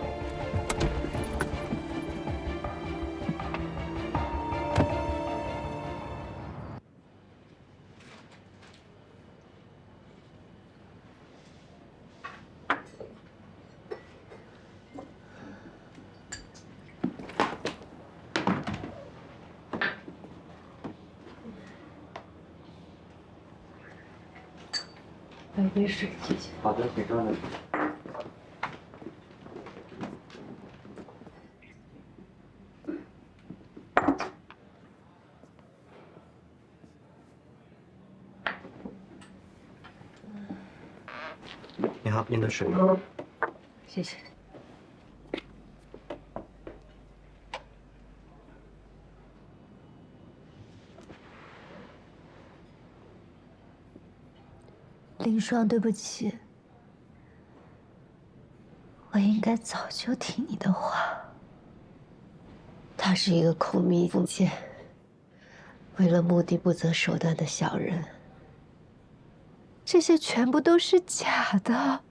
来杯水，谢谢。好的，请稍等。你好，您的水。谢谢。林霜，对不起，我应该早就听你的话。他是一个口蜜腹剑、为了目的不择手段的小人。这些全部都是假的。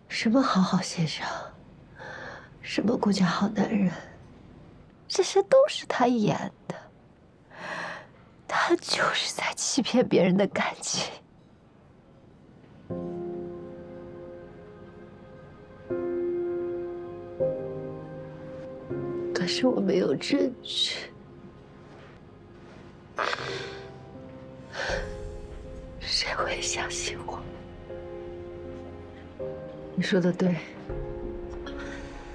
什么好好先生，什么顾家好男人，这些都是他演的。他就是在欺骗别人的感情。可是我没有证据，谁会相信我？你说的对，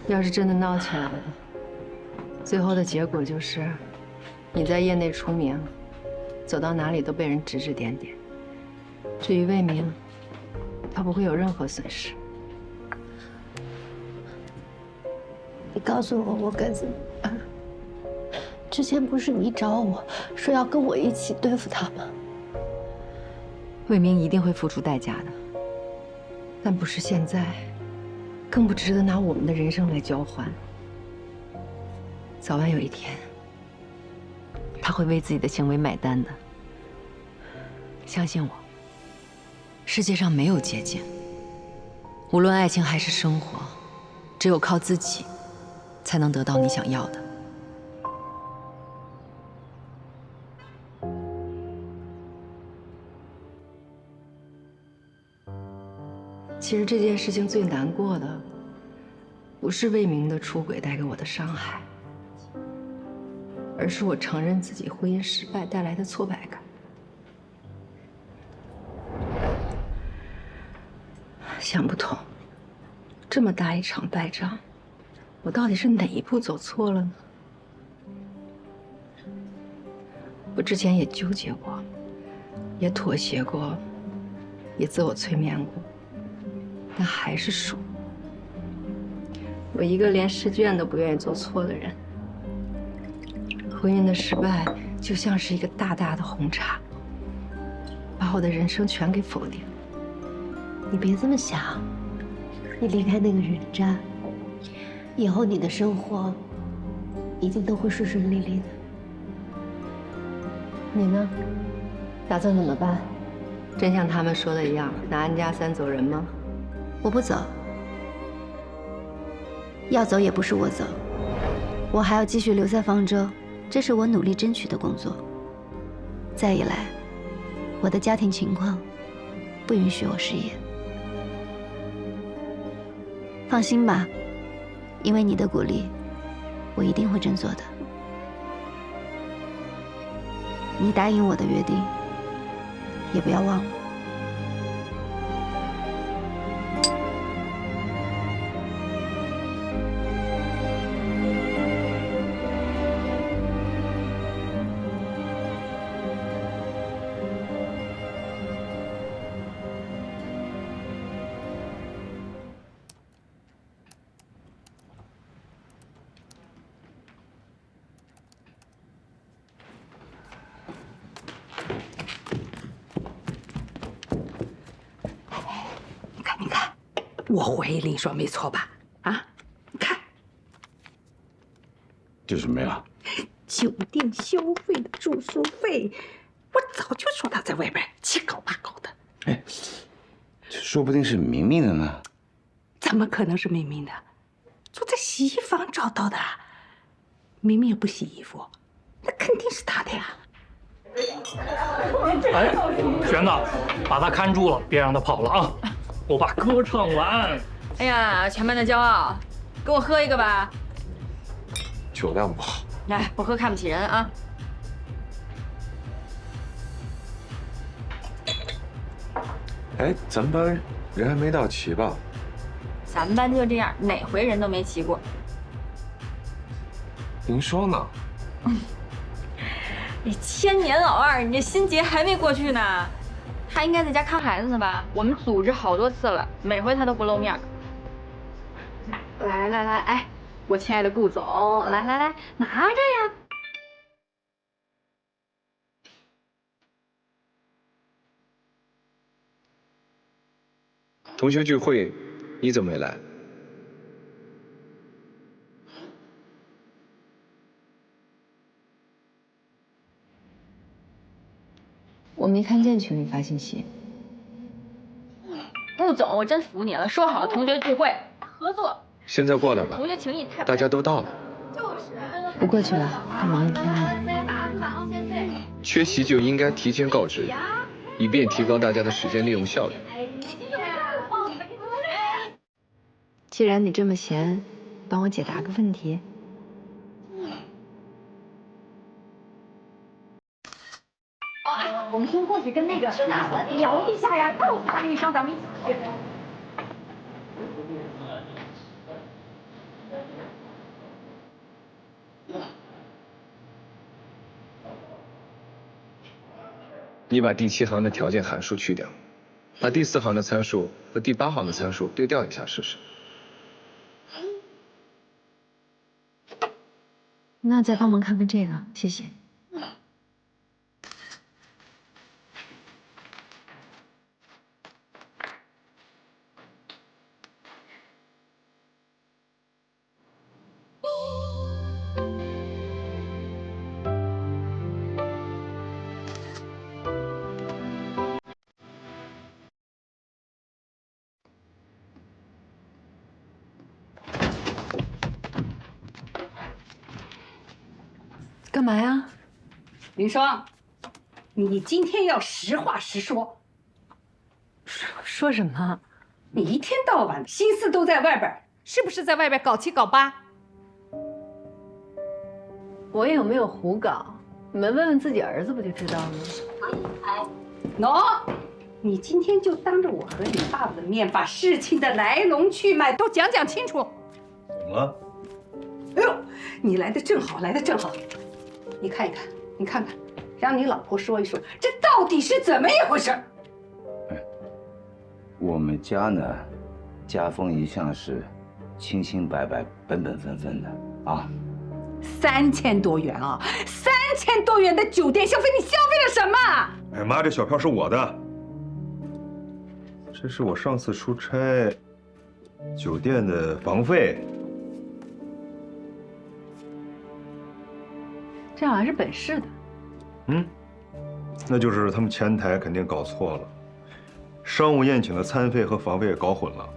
要是真的闹起来了，最后的结果就是你在业内出名，走到哪里都被人指指点点。至于魏明，他不会有任何损失。你告诉我，我该怎么办？之前不是你找我说要跟我一起对付他吗？魏明一定会付出代价的，但不是现在，更不值得拿我们的人生来交换。早晚有一天，他会为自己的行为买单的。相信我，世界上没有捷径，无论爱情还是生活，只有靠自己，才能得到你想要的。其实这件事情最难过的，不是魏明的出轨带给我的伤害，而是我承认自己婚姻失败带来的挫败感。想不通，这么大一场败仗，我到底是哪一步走错了呢？我之前也纠结过，也妥协过，也自我催眠过，但还是输。我一个连试卷都不愿意做错的人，婚姻的失败就像是一个大大的红叉，把我的人生全给否定。你别这么想，你离开那个人渣，以后你的生活一定都会顺顺利利的。你呢？打算怎么办？真像他们说的一样，拿安家3走人吗？我不走，要走也不是我走，我还要继续留在方舟，这是我努力争取的工作。再一来，我的家庭情况不允许我失业。放心吧，因为你的鼓励，我一定会振作的。你答应我的约定，也不要忘了。我怀疑林霜没错吧？啊，你看，这什么呀？酒店消费的住宿费，我早就说他在外边七搞八搞的。哎，这说不定是明明的呢。怎么可能是明明的？就在洗衣房找到的。明明也不洗衣服，那肯定是他的呀。哎，玄子，把他看住了，别让他跑了啊！我把歌唱完。哎呀，全班的骄傲，给我喝一个吧。酒量不好。来，不喝看不起人啊。哎，咱们班人还没到齐吧？咱们班就这样，哪回人都没齐过。您说呢？你千年老二，你这心结还没过去呢。他应该在家看孩子呢吧？我们组织好多次了，每回他都不露面。来，哎，我亲爱的顾总，来，拿着呀。同学聚会，你怎么没来？我没看见群里发信息。顾总，我真服你了，说好了同学聚会合作，现在过来吧，同学情谊太……大家都到了。不过去了，干忙一天呢。缺席就应该提前告知，以便提高大家的时间利用效率。既然你这么闲，帮我解答个问题。我们先过去跟那个聊一下呀，告诉他一声，咱们一起去。你把第7行的条件函数去掉，把第4行的参数和第8行的参数对调一下试试。那再帮忙看看这个，谢谢。干嘛呀？林双，你今天要实话实说。说什么？你一天到晚心思都在外边，是不是在外边搞7搞8？我有没有胡搞？你们问问自己儿子不就知道了吗？喏，你今天就当着我和你爸爸的面，把事情的来龙去脉都讲清楚。怎么了？哎呦，你来的正好，来的正好。你看一看，你看看，让你老婆说一说，这到底是怎么一回事？我们家呢，家风一向是清清白白、本本分分的啊。3000多元啊，3000多元的酒店消费，你消费了什么？哎妈，这小票是我的，这是我上次出差酒店的房费。这好像是本市的。那就是他们前台肯定搞错了，商务宴请的餐费和房费搞混了。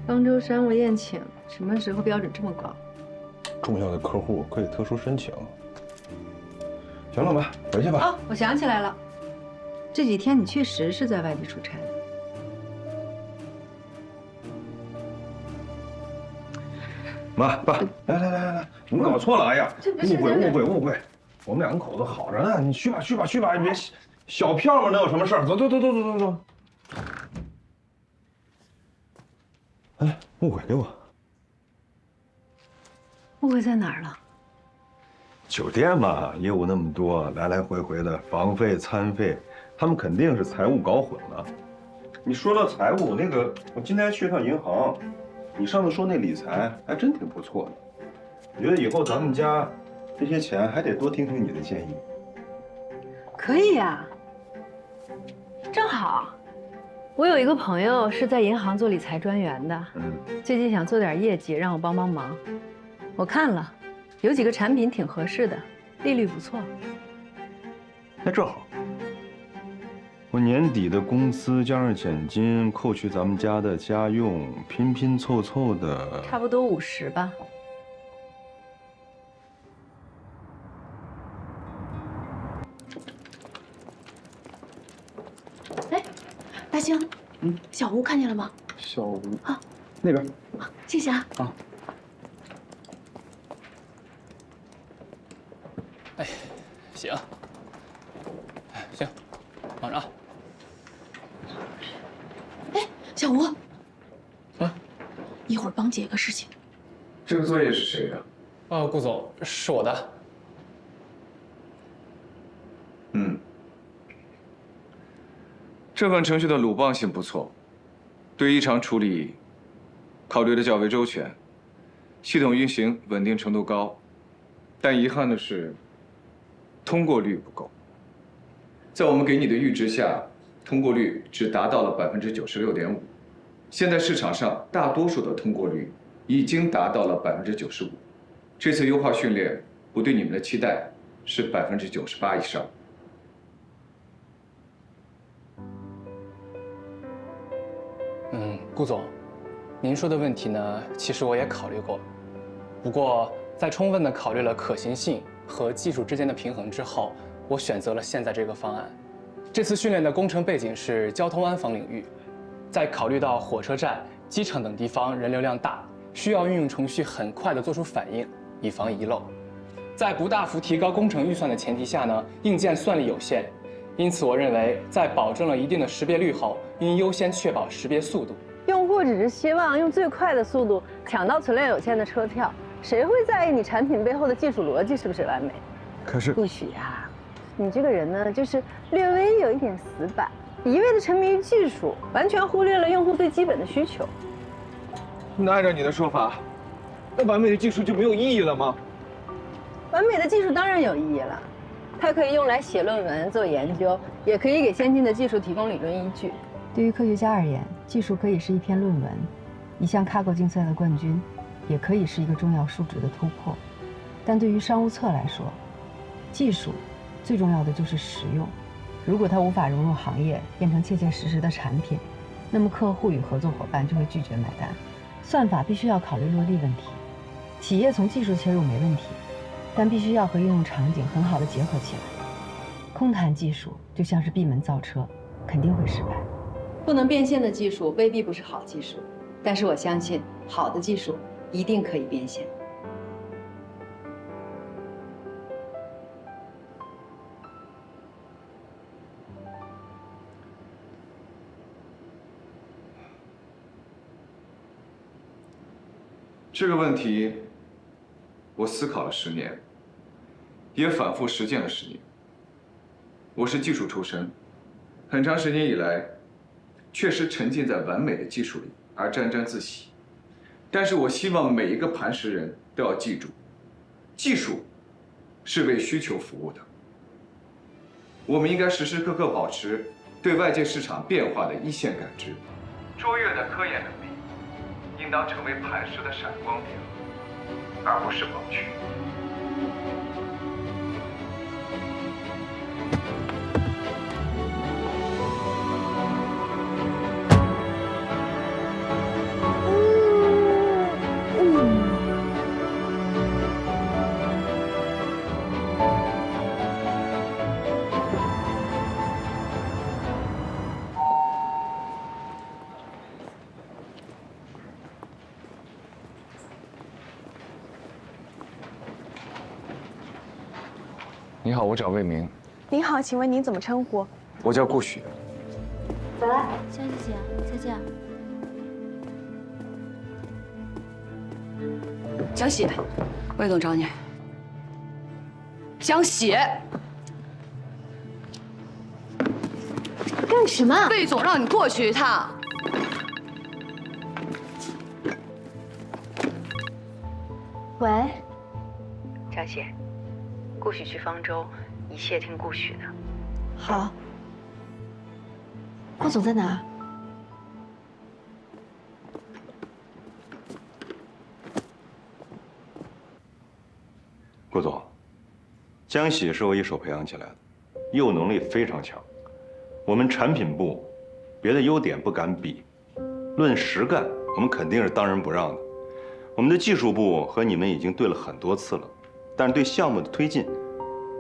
方舟商务宴请什么时候标准这么高？重要的客户可以特殊申请。行了吧，回去吧。哦，我想起来了，这几天你确实是在外地出差的。妈爸，来，你们搞错了，哎呀，误会，我们2口子好着呢，你去吧，你别小票嘛，能有什么事儿？走。哎，误会给我。误会在哪儿了？酒店嘛，业务那么多，来来回回的房费、餐费，他们肯定是财务搞混了。你说到财务，那个我今天去趟银行，你上次说那理财还真挺不错的。我觉得以后咱们家这些钱还得多听听你的建议。可以呀，正好，我有一个朋友是在银行做理财专员的，最近想做点业绩，让我帮帮忙。我看了，有几个产品挺合适的，利率不错。那正好，我年底的工资加上奖金，扣去咱们家的家用，拼拼凑凑的，差不多50吧。哎，大兴，小吴看见了吗？小吴啊，那边。谢谢啊。啊。哎，行，行，忙着啊。哎，小吴，啊，一会儿帮姐个事情。这个作业是谁的？顾总，是我的。这份程序的鲁棒性不错，对异常处理考虑的较为周全，系统运行稳定程度高，但遗憾的是，通过率不够。在我们给你的预值下，通过率只达到了96.5%，现在市场上大多数的通过率已经达到了95%。这次优化训练，我对你们的期待是98%以上。顾总，您说的问题呢，其实我也考虑过，不过在充分的考虑了可行性和技术之间的平衡之后，我选择了现在这个方案。这次训练的工程背景是交通安防领域，在考虑到火车站、机场等地方人流量大，需要运用程序很快的做出反应，以防遗漏。在不大幅提高工程预算的前提下呢，硬件算力有限，因此我认为在保证了一定的识别率后，应优先确保识别速度。用户只是希望用最快的速度抢到存量有限的车票，谁会在意你产品背后的技术逻辑是不是完美？可是顾许啊，你这个人呢，就是略微有一点死板，一味的沉迷于技术，完全忽略了用户最基本的需求。那按照你的说法，那完美的技术就没有意义了吗？完美的技术当然有意义了，它可以用来写论文、做研究，也可以给先进的技术提供理论依据。对于科学家而言，技术可以是一篇论文，一项 Kaggle 竞赛的冠军，也可以是一个重要数值的突破。但对于商务策来说，技术最重要的就是实用。如果它无法融入行业，变成切切实实的产品，那么客户与合作伙伴就会拒绝买单。算法必须要考虑落地问题，企业从技术切入没问题，但必须要和应用场景很好的结合起来。空谈技术就像是闭门造车，肯定会失败。不能变现的技术未必不是好技术，但是我相信好的技术一定可以变现。这个问题，我思考了10年，也反复实践了10年。我是技术出身，很长时间以来，确实沉浸在完美的技术里而沾沾自喜。但是我希望每一个磐石人都要记住，技术是为需求服务的。我们应该时时刻刻保持对外界市场变化的一线感知，卓越的科研能力应当成为磐石的闪光点，而不是盲区。你好，我找魏明。您好，请问您怎么称呼？我叫顾许。走了，江姐姐，再见。江喜，魏总找你。江喜，干什么？魏总让你过去一趟。喂，江喜，顾许去方舟，一切听顾许的。好。顾总在哪？顾总，江喜是我一手培养起来的，业务能力非常强。我们产品部别的优点不敢比，论实干，我们肯定是当仁不让的。我们的技术部和你们已经对了很多次了，但是对项目的推进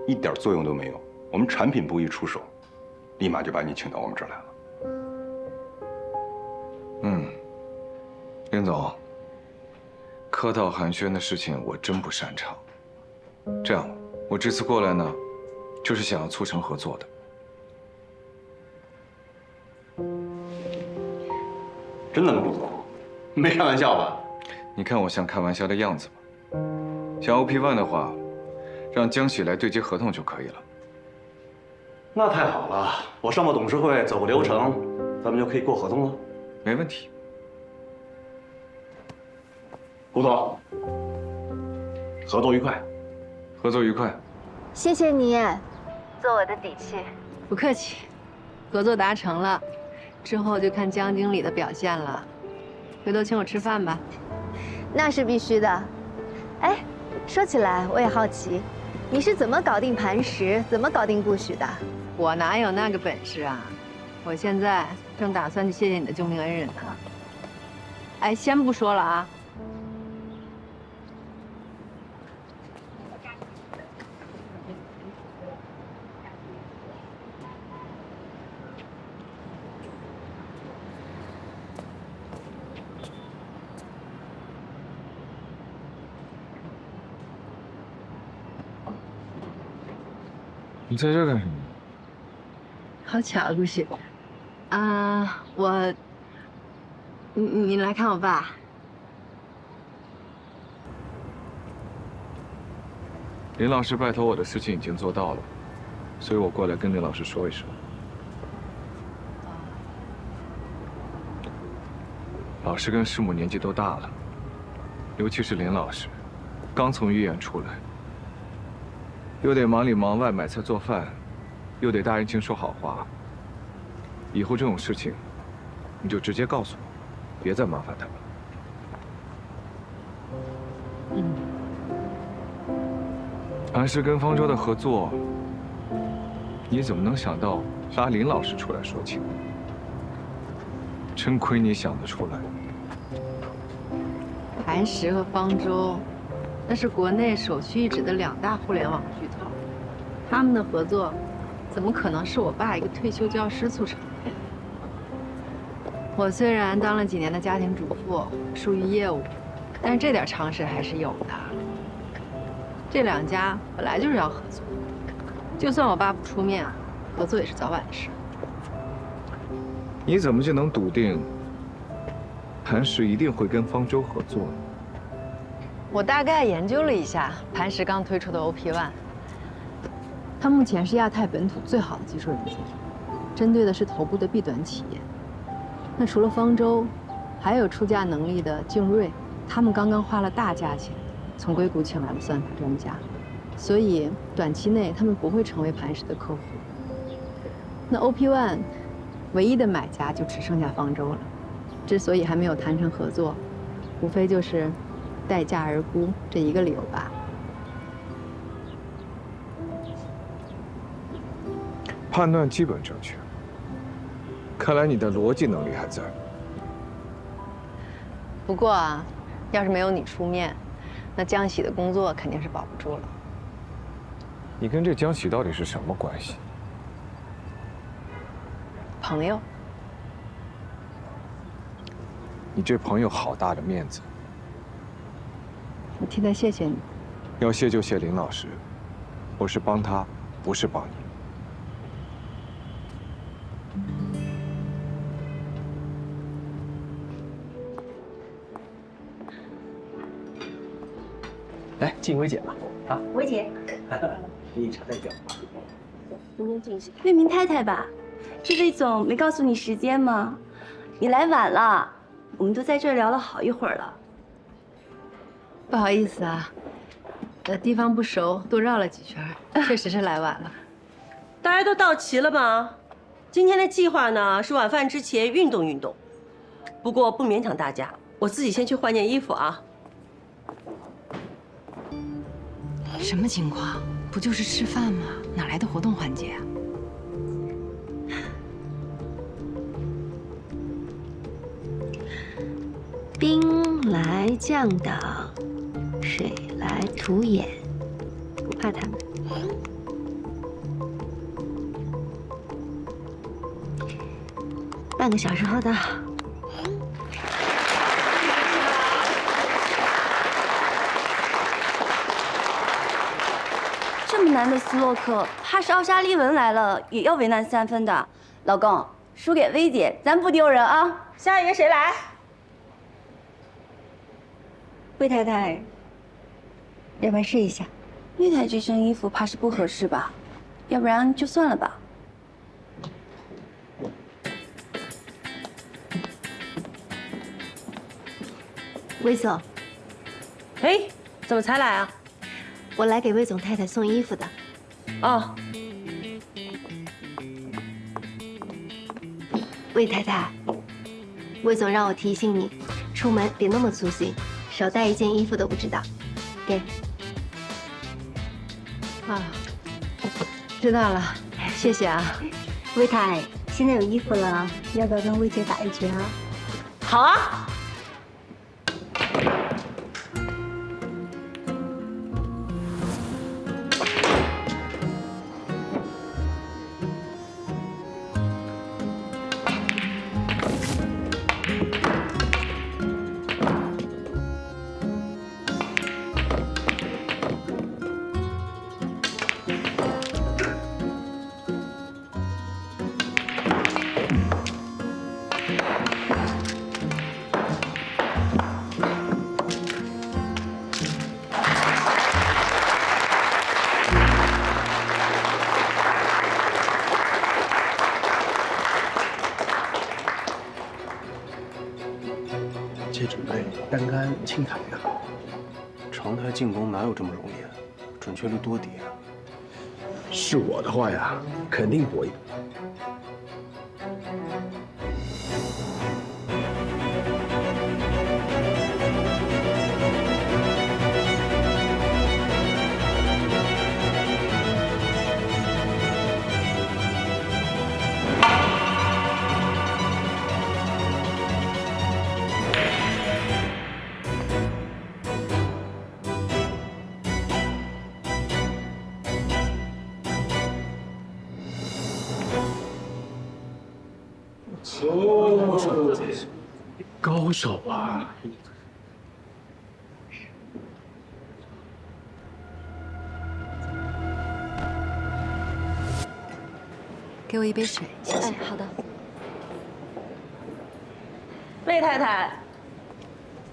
一点作用都没有。我们产品部一出手，立马就把你请到我们这儿来了。林总，客套寒暄的事情我真不擅长。这样，我这次过来呢，就是想要促成合作的。真的吗，顾总？没开玩笑吧？你看我像开玩笑的样子吗？想 OP1 的话，让江喜来对接合同就可以了。那太好了，我上报董事会走个流程，咱们就可以过合同了。没问题。顾总，合作愉快。合作愉快。谢谢你，做我的底气。不客气，合作达成了，之后就看江经理的表现了。回头请我吃饭吧。那是必须的。哎，说起来我也好奇，你是怎么搞定磐石，怎么搞定顾许的？我哪有那个本事啊！我现在正打算去谢谢你的救命恩人呢。哎，先不说了啊。你在这干什么？好巧，顾许。你来看我爸。林老师拜托我的事情已经做到了，所以我过来跟林老师说一声。老师跟师母年纪都大了，尤其是林老师，刚从医院出来，又得忙里忙外买菜做饭，又得大人情说好话。以后这种事情，你就直接告诉我，别再麻烦他们了。磐石跟方舟的合作，你怎么能想到拉林老师出来说情？真亏你想得出来。磐石和方舟，那是国内首屈一指的2大互联网巨头，他们的合作，怎么可能是我爸一个退休教师促成的？我虽然当了几年的家庭主妇，疏于业务，但是这点常识还是有的。这2家本来就是要合作，就算我爸不出面，合作也是早晚的事。你怎么就能笃定磐石一定会跟方舟合作呢？我大概研究了一下磐石刚推出的 OP1，它目前是亚太本土最好的技术人才，针对的是头部的 B 端企业。那除了方舟，还有出价能力的静睿，他们刚刚花了大价钱从硅谷请来了算法专家，所以短期内他们不会成为磐石的客户。那 OP1 唯一的买家就只剩下方舟了，之所以还没有谈成合作，无非就是待价而沽这一个理由吧。判断基本正确，看来你的逻辑能力还在。不过啊，要是没有你出面，那江喜的工作肯定是保不住了。你跟这江喜到底是什么关系？朋友。你这朋友好大的面子。我替他谢谢你。要谢就谢林老师，我是帮他，不是帮你。来敬薇姐吧，啊，薇姐，你茶代表。中间静一些。魏明太太吧，这魏总没告诉你时间吗？你来晚了，我们都在这儿聊了好一会儿了。不好意思啊，地方不熟，多绕了几圈，确实是来晚了。大家都到齐了吗？今天的计划呢是晚饭之前运动运动，不过不勉强大家，我自己先去换件衣服啊。什么情况？不就是吃饭吗？哪来的活动环节啊？兵来将挡，水来土掩，不怕他们。半个小时后到。这么难的斯洛克，怕是奥沙利文来了也要为难3分的。老公，输给薇姐，咱不丢人啊！下一个谁来？魏太太，要不然试一下？魏太这身衣服怕是不合适吧？要不然就算了吧。魏总，哎，怎么才来啊？我来给魏总太太送衣服的。哦，魏太太，魏总让我提醒你，出门别那么粗心，少带一件衣服都不知道。给。啊，知道了，谢谢啊。魏太，现在有衣服了，要不要跟魏姐打一局啊？好啊。这准备单杆轻弹呀，长台进攻哪有这么容易啊？准确率多低啊！是我的话呀，肯定搏一搏。高手啊！给我一杯水，谢谢。哎，好的。魏太太，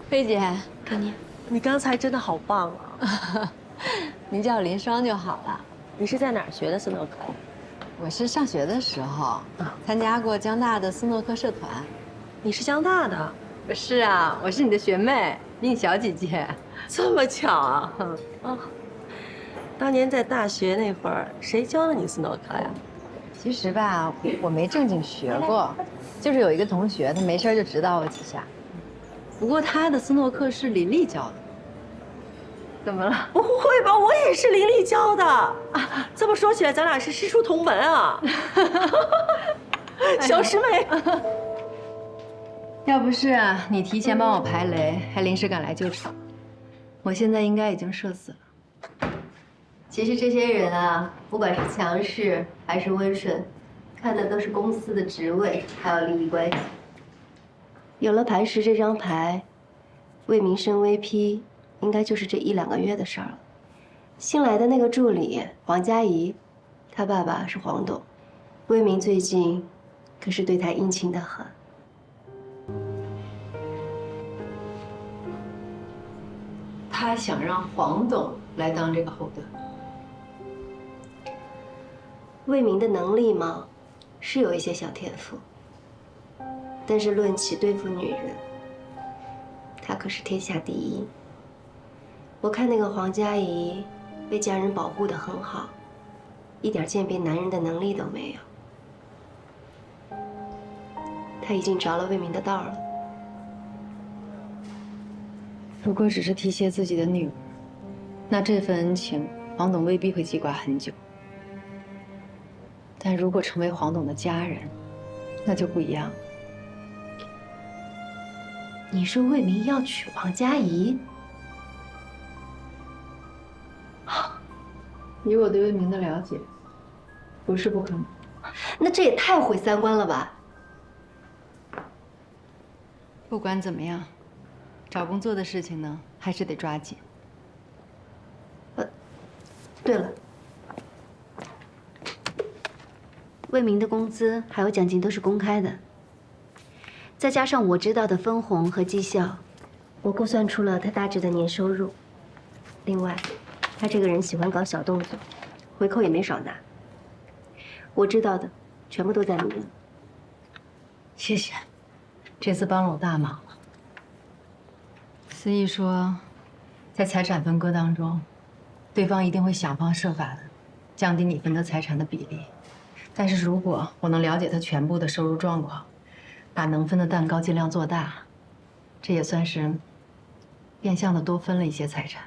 菲姐，给你。你刚才真的好棒啊！您叫我林双就好了。你是在哪儿学的斯诺克？我是上学的时候参加过江大的斯诺克社团。你是江大的？是啊，我是你的学妹，比你小几届。这么巧啊！哦，当年在大学那会儿，谁教了你斯诺克呀？其实吧，我没正经学过，就是有一个同学，他没事就指导我几下。不过他的斯诺克是林丽教的。怎么了？不会吧，我也是林丽教的。这么说起来，咱俩是师出同门啊！小师妹。要不是你提前帮我排雷，还临时赶来救场，我现在应该已经社死了。其实这些人啊，不管是强势还是温顺，看的都是公司的职位还有利益关系。有了磐石这张牌，魏明升微批应该就是这1、2个月的事儿了。新来的那个助理黄佳怡，她爸爸是黄董，魏明最近可是对她殷勤得很。他想让黄董来当这个后盾。魏明的能力嘛，是有一些小天赋，但是论起对付女人，他可是天下第一。我看那个黄佳怡被家人保护得很好，一点鉴别男人的能力都没有。他已经着了魏明的道了。如果只是提携自己的女儿，那这份恩情黄董未必会记挂很久。但如果成为黄董的家人，那就不一样了。你说魏明要娶王佳怡？以我对魏明的了解，不是不可能。那这也太毁三观了吧！不管怎么样，找工作的事情呢，还是得抓紧。对了，魏明的工资还有奖金都是公开的，再加上我知道的分红和绩效，我估算出了他大致的年收入。另外，他这个人喜欢搞小动作，回扣也没少拿。我知道的全部都在里面。谢谢，这次帮了我大忙了。思义说，在财产分割当中，对方一定会想方设法的降低你分得财产的比例。但是如果我能了解他全部的收入状况，把能分的蛋糕尽量做大，这也算是变相的多分了一些财产。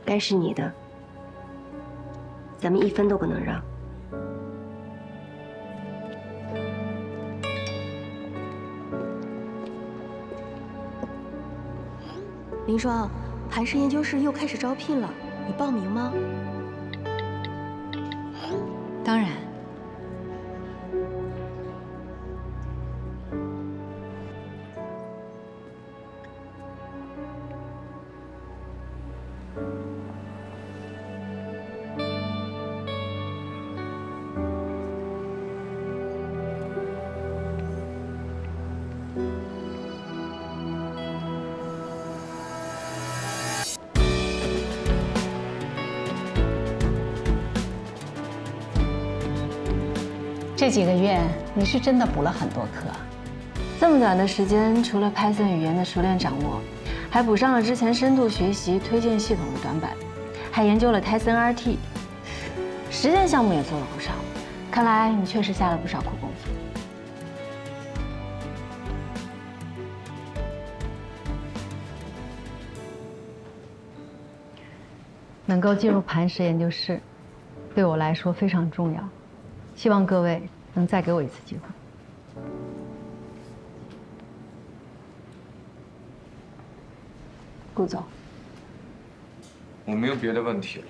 该是你的，咱们一分都不能让。林双，磐石研究室又开始招聘了，你报名吗？当然。这几个月你是真的补了很多课。这么短的时间，除了 Python 语言的熟练掌握，还补上了之前深度学习推荐系统的短板，还研究了 Tyson RT， 实践项目也做了不少。看来你确实下了不少苦功夫。能够进入磐石研究室，对我来说非常重要。希望各位能再给我一次机会。顾总，我没有别的问题了。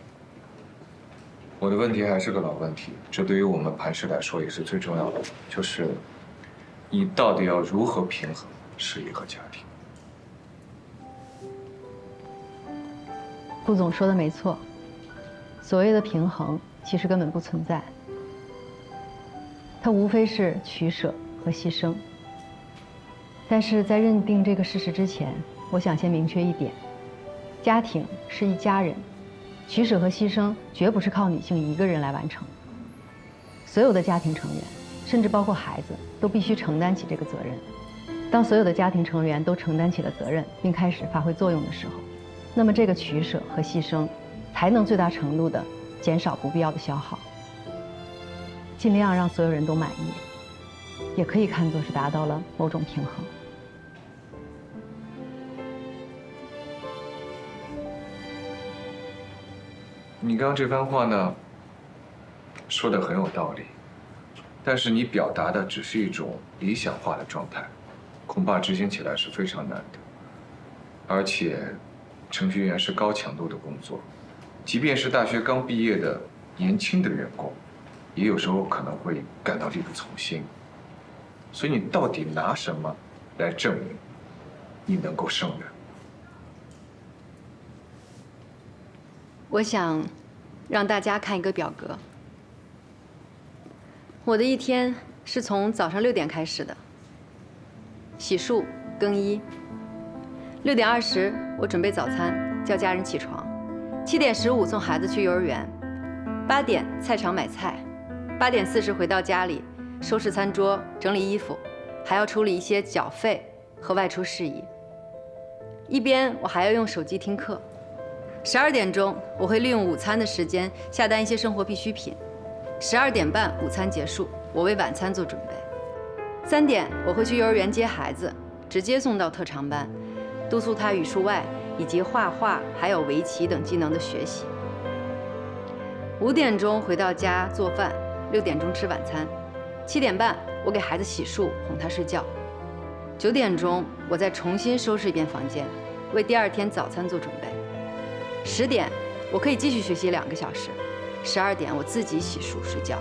我的问题还是个老问题，这对于我们磐石来说也是最重要的，就是你到底要如何平衡事业和家庭？顾总说的没错，所谓的平衡其实根本不存在。它无非是取舍和牺牲。但是在认定这个事实之前，我想先明确一点：家庭是一家人，取舍和牺牲绝不是靠女性一个人来完成。所有的家庭成员，甚至包括孩子，都必须承担起这个责任。当所有的家庭成员都承担起了责任，并开始发挥作用的时候，那么这个取舍和牺牲，才能最大程度地减少不必要的消耗。尽量让所有人都满意，也可以看作是达到了某种平衡。你刚刚这番话呢，说的很有道理，但是你表达的只是一种理想化的状态，恐怕执行起来是非常难的。而且，程序员是高强度的工作，即便是大学刚毕业的年轻的员工，也有时候可能会感到力不从心。所以你到底拿什么来证明你能够胜任？我想让大家看一个表格。我的一天是从早上6点开始的，洗漱、更衣。6点20，我准备早餐，叫家人起床。7点15送孩子去幼儿园。8点菜场买菜。8点40回到家里，收拾餐桌，整理衣服，还要处理一些缴费和外出事宜。一边我还要用手机听课。12点钟，我会利用午餐的时间下单一些生活必需品。12点半午餐结束，我为晚餐做准备。3点我会去幼儿园接孩子，直接送到特长班，督促他语数外以及画画还有围棋等技能的学习。5点钟回到家做饭，6点钟吃晚餐，7点半我给孩子洗漱哄他睡觉，9点钟我再重新收拾一遍房间，为第2天早餐做准备。10点我可以继续学习2个小时，12点我自己洗漱睡觉。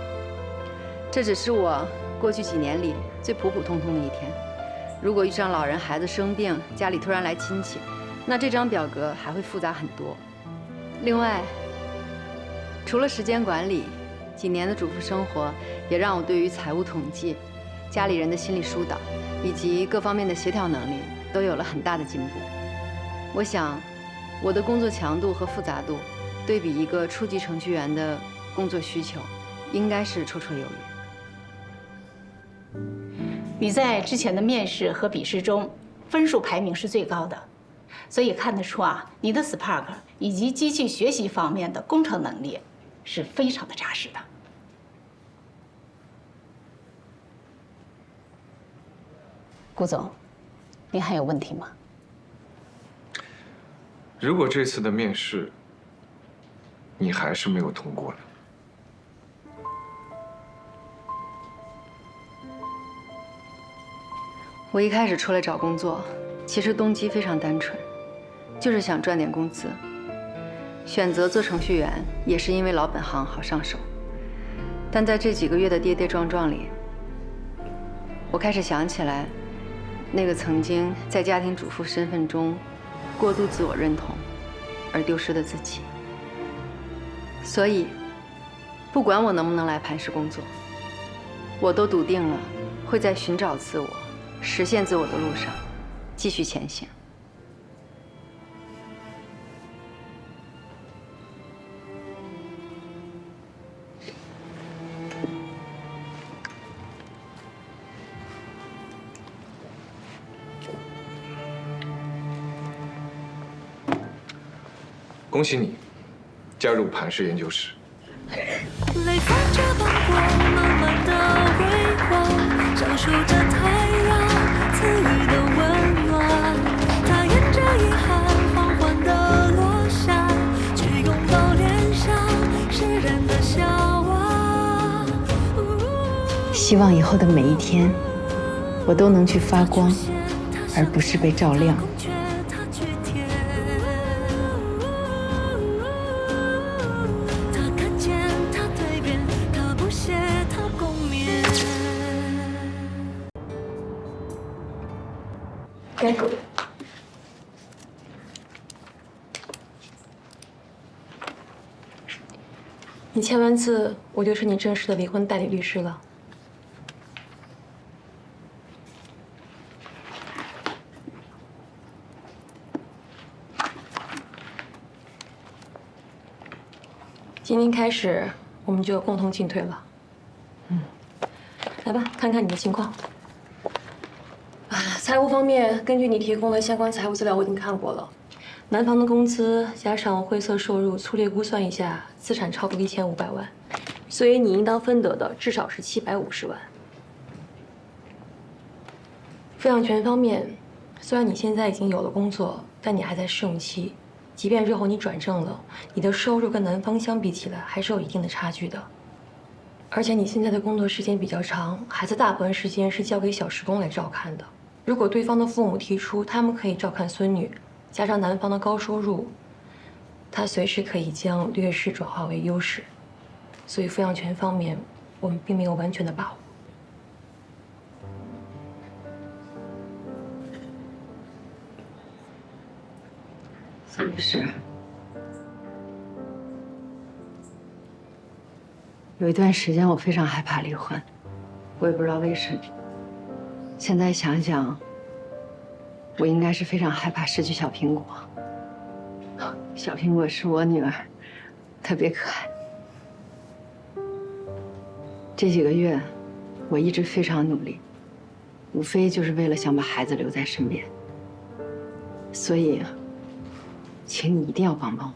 这只是我过去几年里最普普通通的一天。如果遇上老人、孩子生病，家里突然来亲戚，那这张表格还会复杂很多。另外，除了时间管理，几年的主妇生活也让我对于财务统计、家里人的心理疏导以及各方面的协调能力都有了很大的进步。我想，我的工作强度和复杂度，对比一个初级程序员的工作需求，应该是绰绰有余。你在之前的面试和笔试中分数排名是最高的，所以看得出啊，你的 Spark 以及机器学习方面的工程能力是非常的扎实的。顾总，您还有问题吗？如果这次的面试你还是没有通过呢？我一开始出来找工作，其实动机非常单纯，就是想赚点工资。选择做程序员也是因为老本行好上手。但在这几个月的跌跌撞撞里，我开始想起来，那个曾经在家庭主妇身份中过度自我认同而丢失的自己。所以，不管我能不能来磐石工作，我都笃定了会在寻找自我、实现自我的路上继续前行。恭喜你，加入磐石研究室。雷放着斑驳，慢慢的辉煌，享受着太阳赐予的温暖。他沿着遗憾缓缓的落下，去拥抱脸上释然的笑啊。希望以后的每一天，我都能去发光，而不是被照亮。该滚。你签完字，我就是你正式的离婚代理律师了。今天开始，我们就共同进退了。来吧，看看你的情况。财务方面，根据你提供的相关财务资料，我已经看过了。男方的工资加上灰色收入，粗略估算一下，资产超过1500万，所以你应当分得的至少是750万。抚养权方面，虽然你现在已经有了工作，但你还在试用期，即便日后你转正了，你的收入跟男方相比起来还是有一定的差距的。而且你现在的工作时间比较长，孩子大部分时间是交给小时工来照看的。如果对方的父母提出他们可以照看孙女，加上男方的高收入，他随时可以将劣势转化为优势。所以抚养权方面，我们并没有完全的把握。苏律师，有一段时间我非常害怕离婚，我也不知道为什么。现在想想，我应该是非常害怕失去小苹果。小苹果是我女儿，特别可爱。这几个月，我一直非常努力，无非就是为了想把孩子留在身边。所以，请你一定要帮帮我，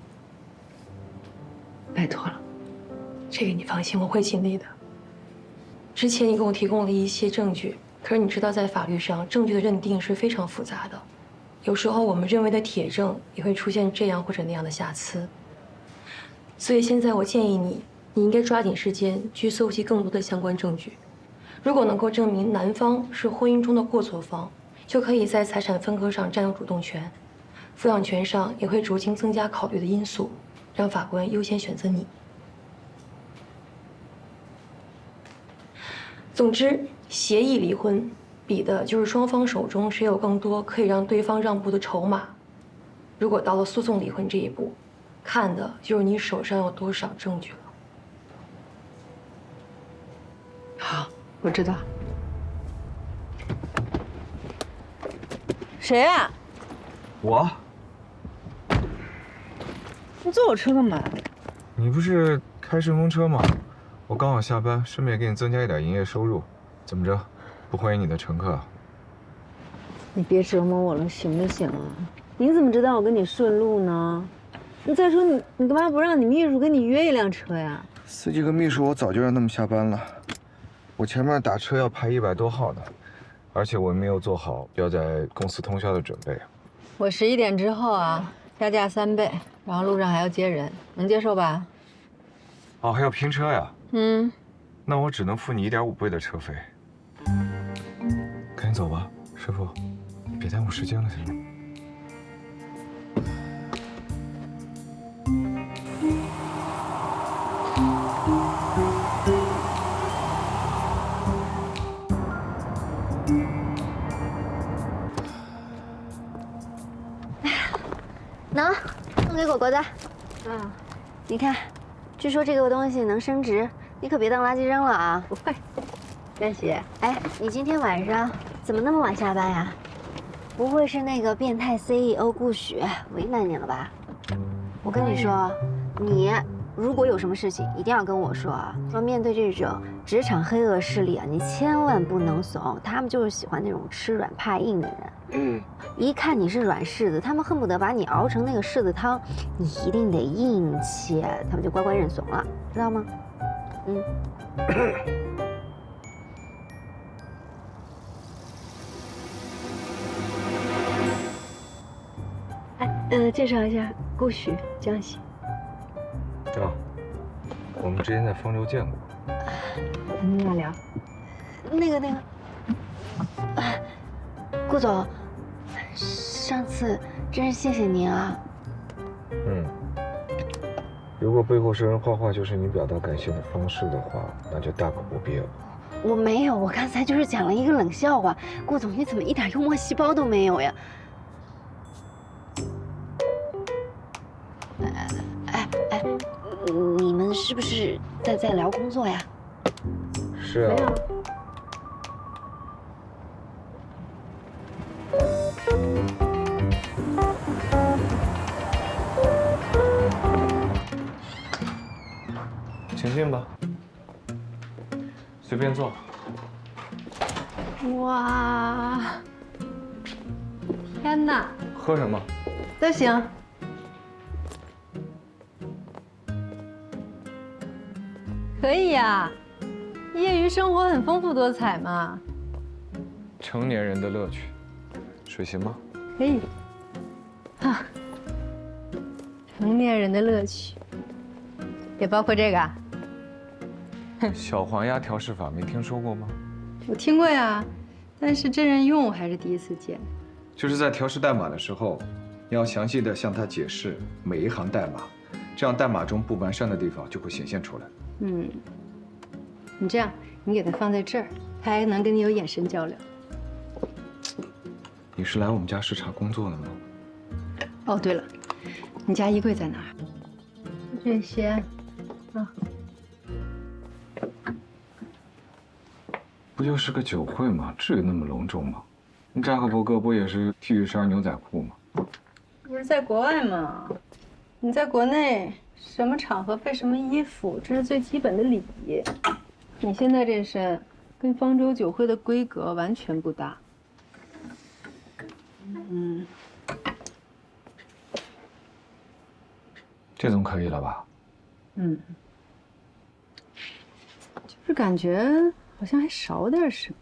拜托了。这个你放心，我会尽力的。之前你给我提供了一些证据，可是你知道，在法律上，证据的认定是非常复杂的，有时候我们认为的铁证也会出现这样或者那样的瑕疵。所以现在我建议你应该抓紧时间去搜集更多的相关证据。如果能够证明男方是婚姻中的过错方，就可以在财产分割上占有主动权，抚养权上也会逐渐增加考虑的因素，让法官优先选择你。总之，协议离婚比的就是双方手中谁有更多可以让对方让步的筹码。如果到了诉讼离婚这一步，看的就是你手上有多少证据了。好，我知道。谁呀？我。你坐我车干嘛？你不是开顺风车吗？我刚好下班，顺便给你增加一点营业收入。怎么着，不欢迎你的乘客啊？你别折磨我了，行不行啊？你怎么知道我跟你顺路呢？你再说你干嘛不让你秘书跟你约一辆车呀？司机跟秘书我早就让他们下班了，我前面打车要排100多号呢，而且我没有做好要在公司通宵的准备。我11点之后啊，加价3倍，然后路上还要接人，能接受吧？哦，还要拼车呀？嗯，那我只能付你1.5倍的车费。赶紧走吧，师傅，别耽误时间了，行吗？喏，送给果果的。你看，据说这个东西能升值，你可别当垃圾扔了啊！不会，干洗。哎，你今天晚上怎么那么晚下班呀？不会是那个变态 CEO 顾许为难你了吧？我跟你说，你如果有什么事情，一定要跟我说啊！说面对这种职场黑恶势力啊，你千万不能怂，他们就是喜欢那种吃软怕硬的人。一看你是软柿子，他们恨不得把你熬成那个柿子汤，你一定得硬气，他们就乖乖认怂了，知道吗？介绍一下，顾许、江喜。啊，我们之前在丰州见过。你俩聊。那个，顾总，上次真是谢谢您啊。如果背后是人画画就是你表达感谢的方式的话，那就大可不必了。我没有，我刚才就是讲了一个冷笑话。顾总，你怎么一点幽默细胞都没有呀？你们是不是在聊工作呀？是啊。请进吧，随便坐。哇，天哪！喝什么？都行。可以呀，业余生活很丰富多彩嘛。成年人的乐趣，水行吗？可以。啊，成年人的乐趣，也包括这个啊。小黄鸭调试法没听说过吗？我听过呀，但是真人用我还是第一次见。就是在调试代码的时候，你要详细的向他解释每一行代码，这样代码中不完善的地方就会显现出来。你这样，你给他放在这儿，他还能跟你有眼神交流。你是来我们家视察工作的吗？哦，对了，你家衣柜在哪儿？这些，啊。不就是个酒会吗？至于那么隆重吗？扎克伯格不也是 T 恤衫、牛仔裤吗？不是在国外吗？你在国内，什么场合配什么衣服，这是最基本的礼仪。你现在这身，跟方舟酒会的规格完全不搭。这总可以了吧？就是感觉好像还少点什么。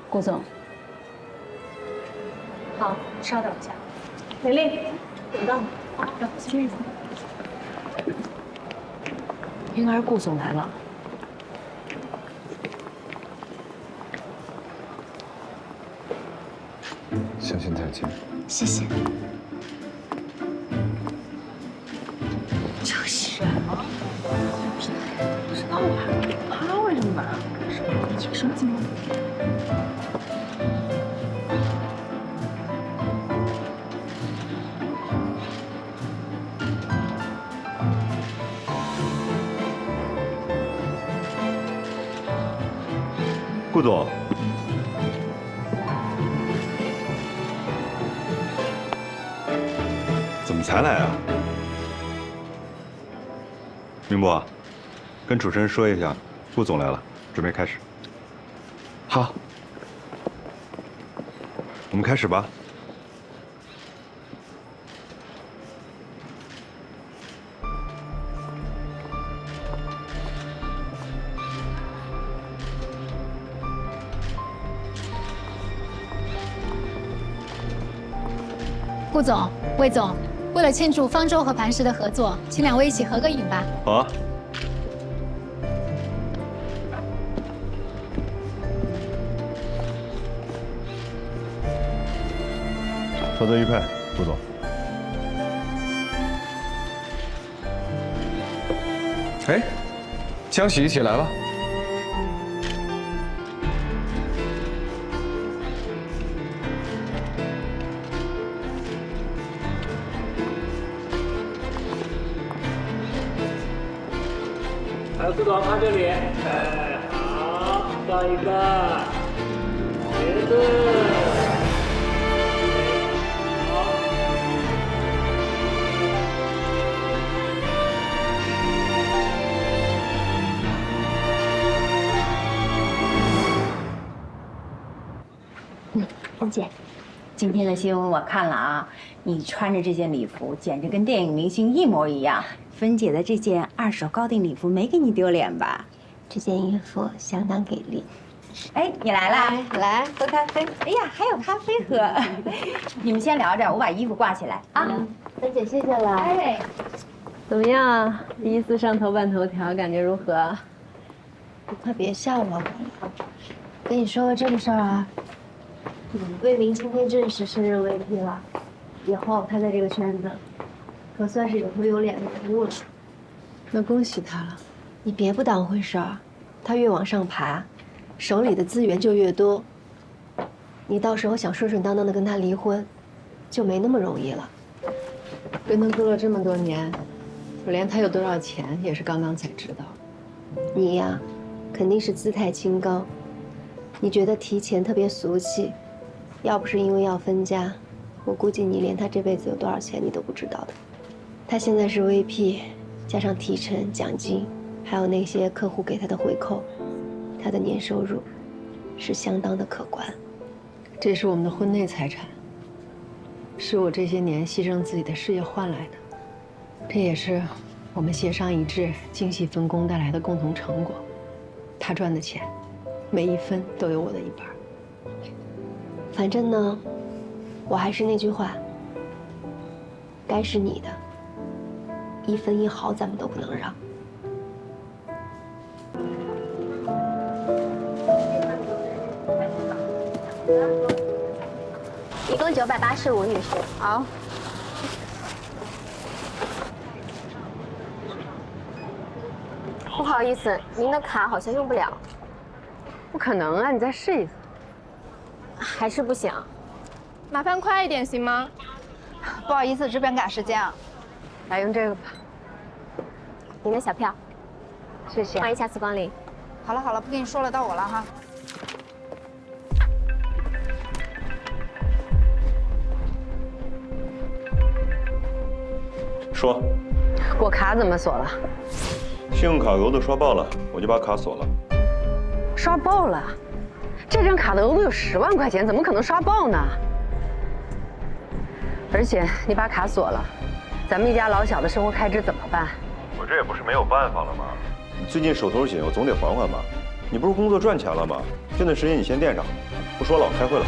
顾总。好，稍等一下。玲玲，等到你。好，这样。应该是顾总来了。相信再见。谢谢。这些啊，不知道啊，他为什么来？什么情况？顾总，怎么才来啊？明波，跟主持人说一下，顾总来了，准备开始。好，我们开始吧。顾总、魏总，为了庆祝方舟和磐石的合作，请两位一起合个影吧。好啊。合作愉快，顾总。哎，江喜一起来了。顾总看这里，哎，好，上一个，别对。芬姐，今天的新闻我看了啊，你穿着这件礼服简直跟电影明星一模一样。芬姐的这件2手高定礼服没给你丢脸吧？这件衣服相当给力。哎，你来啦！来喝咖啡。哎呀，还有咖啡喝。你们先聊着，我把衣服挂起来啊。芬姐，谢谢了。哎，怎么样？第一次上头版头条，感觉如何？你快别笑了，跟你说个正事儿啊。魏明今天正式升任 VP 了，以后他在这个圈子可算是有头有脸的人物了。那恭喜他了。你别不当回事儿，他越往上爬，手里的资源就越多。你到时候想顺顺当当的跟他离婚，就没那么容易了。跟他做了这么多年，我连他有多少钱也是刚刚才知道。你呀，肯定是姿态清高。你觉得提钱特别俗气，要不是因为要分家，我估计你连他这辈子有多少钱你都不知道的。他现在是 VP， 加上提成、奖金，还有那些客户给他的回扣，他的年收入是相当的可观。这是我们的婚内财产，是我这些年牺牲自己的事业换来的，这也是我们协商一致、精细分工带来的共同成果。他赚的钱，每一分都有我的一半。反正呢，我还是那句话，该是你的，1分1毫咱们都不能让。一共985，女士。好。不好意思，您的卡好像用不了。不可能啊！你再试一次。还是不行。麻烦快一点行吗？不好意思，这边赶时间啊。来用这个吧。您的小票。谢谢。欢迎下次光临。好了好了，不跟你说了，到我了哈。说。我卡怎么锁了？信用卡额度刷爆了，我就把卡锁了。刷爆了？这张卡的额度有10万块钱，怎么可能刷爆呢？而且你把卡锁了，咱们一家老小的生活开支怎么办？我这也不是没有办法了吗？你最近手头紧，我总得还还吧。你不是工作赚钱了吗？这段时间你先垫上。不说了，我开会了。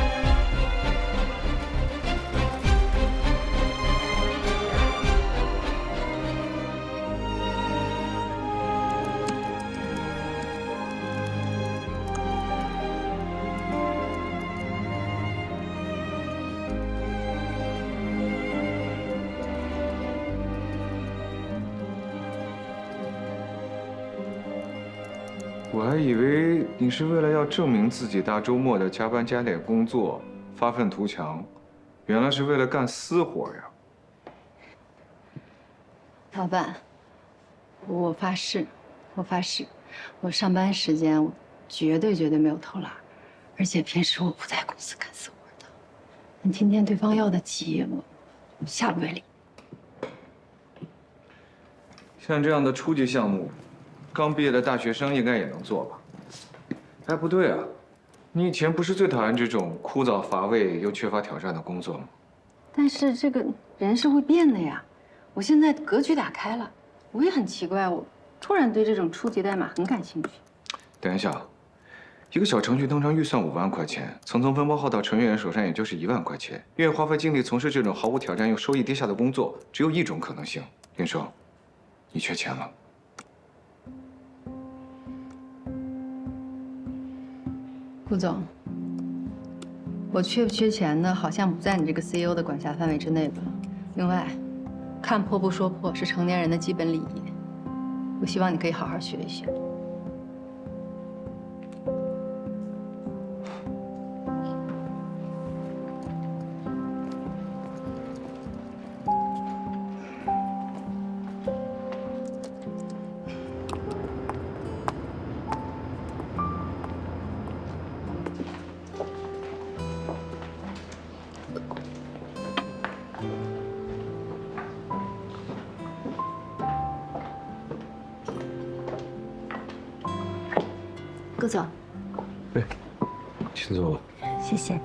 我还以为你是为了要证明自己，大周末的加班加点工作，发愤图强，原来是为了干私活呀！老板，我发誓，我上班时间我绝对没有偷懒，而且平时我不在公司干私活的。但今天对方要的急，我下不为例。像这样的初级项目，刚毕业的大学生应该也能做吧？哎，不对啊，你以前不是最讨厌这种枯燥乏味又缺乏挑战的工作吗？但是这个人是会变的呀，我现在格局打开了，我也很奇怪，我突然对这种初级代码很感兴趣。等一下，一个小程序通常预算5万块钱，层层分包号到程序员手上也就是1万块钱。愿意花费精力从事这种毫无挑战又收益低下的工作，只有一种可能性。林生，你缺钱了。顾总，我缺不缺钱呢？好像不在你这个 CEO 的管辖范围之内吧。另外，看破不说破是成年人的基本礼仪，我希望你可以好好学一学。顾总，请坐。谢谢。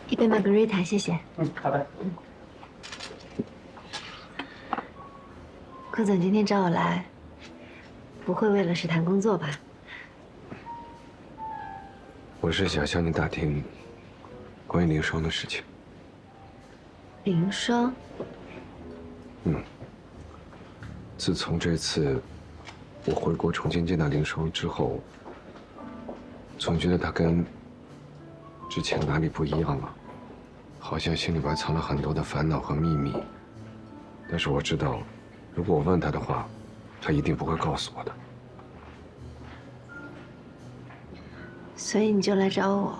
一杯玛格丽塔，谢谢。好的。顾总今天找我来，不会为了是谈工作吧？我是想向你打听关于林双的事情。林双？自从这次我回国重新见到林双之后，总觉得她跟之前哪里不一样了，好像心里边藏了很多的烦恼和秘密。但是我知道，如果我问她的话，她一定不会告诉我的。所以你就来找我。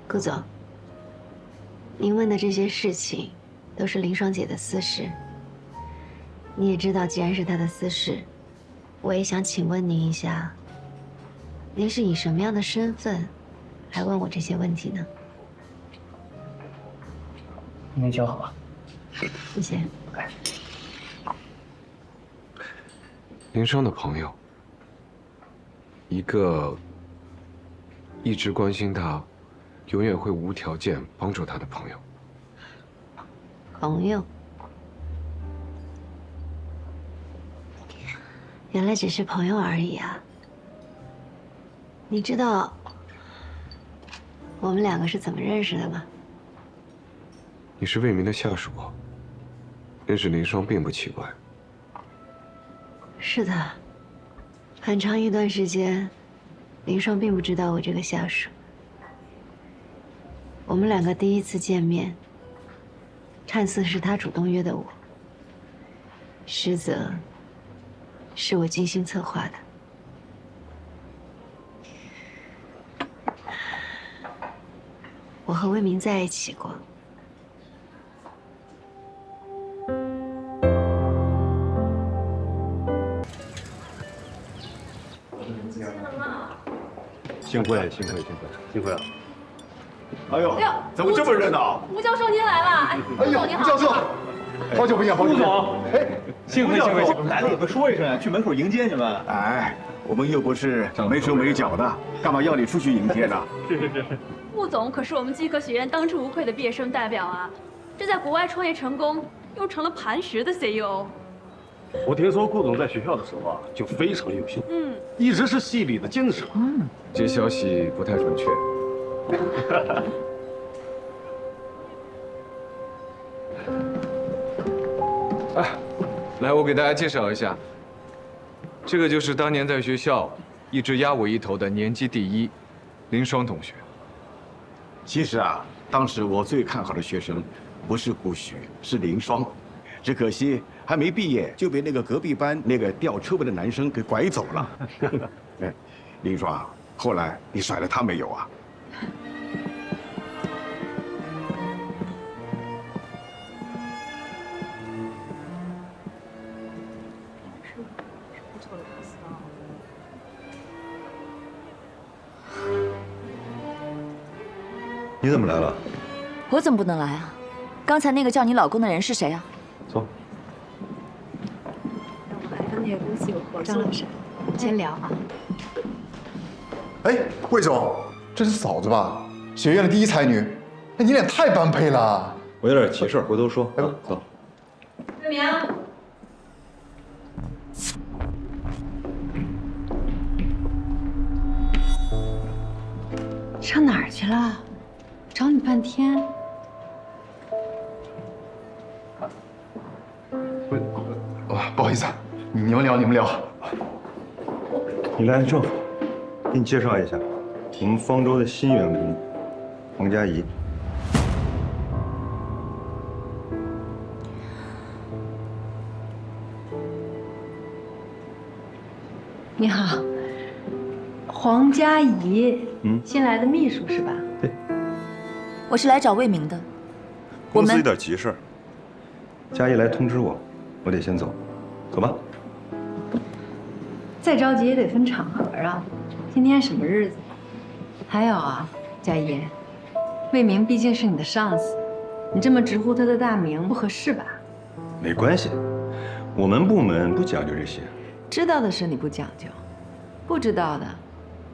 顾总，您问的这些事情，都是林双姐的私事。你也知道，既然是她的私事，我也想请问您一下，您是以什么样的身份来问我这些问题呢？您请好吧。谢谢。林双的朋友，一个一直关心他，永远会无条件帮助他的朋友。朋友，原来只是朋友而已啊！你知道我们两个是怎么认识的吗？你是魏明的下属，认识林双并不奇怪。是的，很长一段时间，林双并不知道我这个下属。我们两个第一次见面，看似是他主动约的我，实则是我精心策划的。我和魏明在一起过。幸会，幸会，幸会，幸会了。哎呦，哎呦，怎么这么热闹？吴教授您来了！哎呦，吴教授，好久不见，好久不见。哎，幸会，幸会，幸会，来了也不说一声，去门口迎接你们。哎，我们又不是没手没脚的，干嘛要你出去迎接呢？是。穆总可是我们机科学院当之无愧的毕业生代表啊，这在国外创业成功，又成了磐石的 CEO。我听说顾总在学校的时候啊，就非常优秀，一直是系里的精神。这消息不太准确。哎，来，我给大家介绍一下，这个就是当年在学校一直压我一头的年级第一林双同学。其实啊，当时我最看好的学生不是顾许，是林双，只可惜还没毕业就被那个隔壁班那个吊车尾的男生给拐走了。哎，林双，后来你甩了他没有啊？你怎么来了？我怎么不能来啊？刚才那个叫你老公的人是谁啊？走。跟那个公司有合作。张老师，先聊啊。哎，魏总，这是嫂子吧？学院的第一才女，哎，你俩太般配了。我有点急事，回头说。哎，走。魏明。上哪儿去了？找你半天。不好意思啊，你们聊，你们聊。你来，正，给你介绍一下，我们方舟的新员工黄佳怡。你好，黄佳怡，新来的秘书是吧？对，我是来找魏明的。公司有点急事，佳怡来通知我，我得先走，走吧。再着急也得分场合啊，今天什么日子？还有啊，佳怡，魏明毕竟是你的上司，你这么直呼他的大名不合适吧？没关系，我们部门不讲究这些。知道的事你不讲究，不知道的，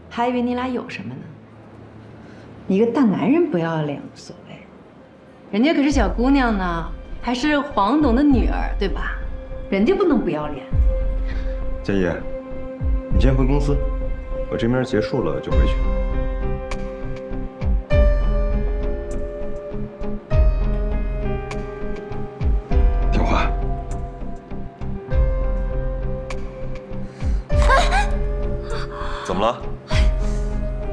还以为你俩有什么呢。一个大男人不要脸无所谓，人家可是小姑娘呢，还是黄董的女儿，对吧？人家不能不要脸。佳怡，你先回公司，我这边结束了就回去。听话。怎么了？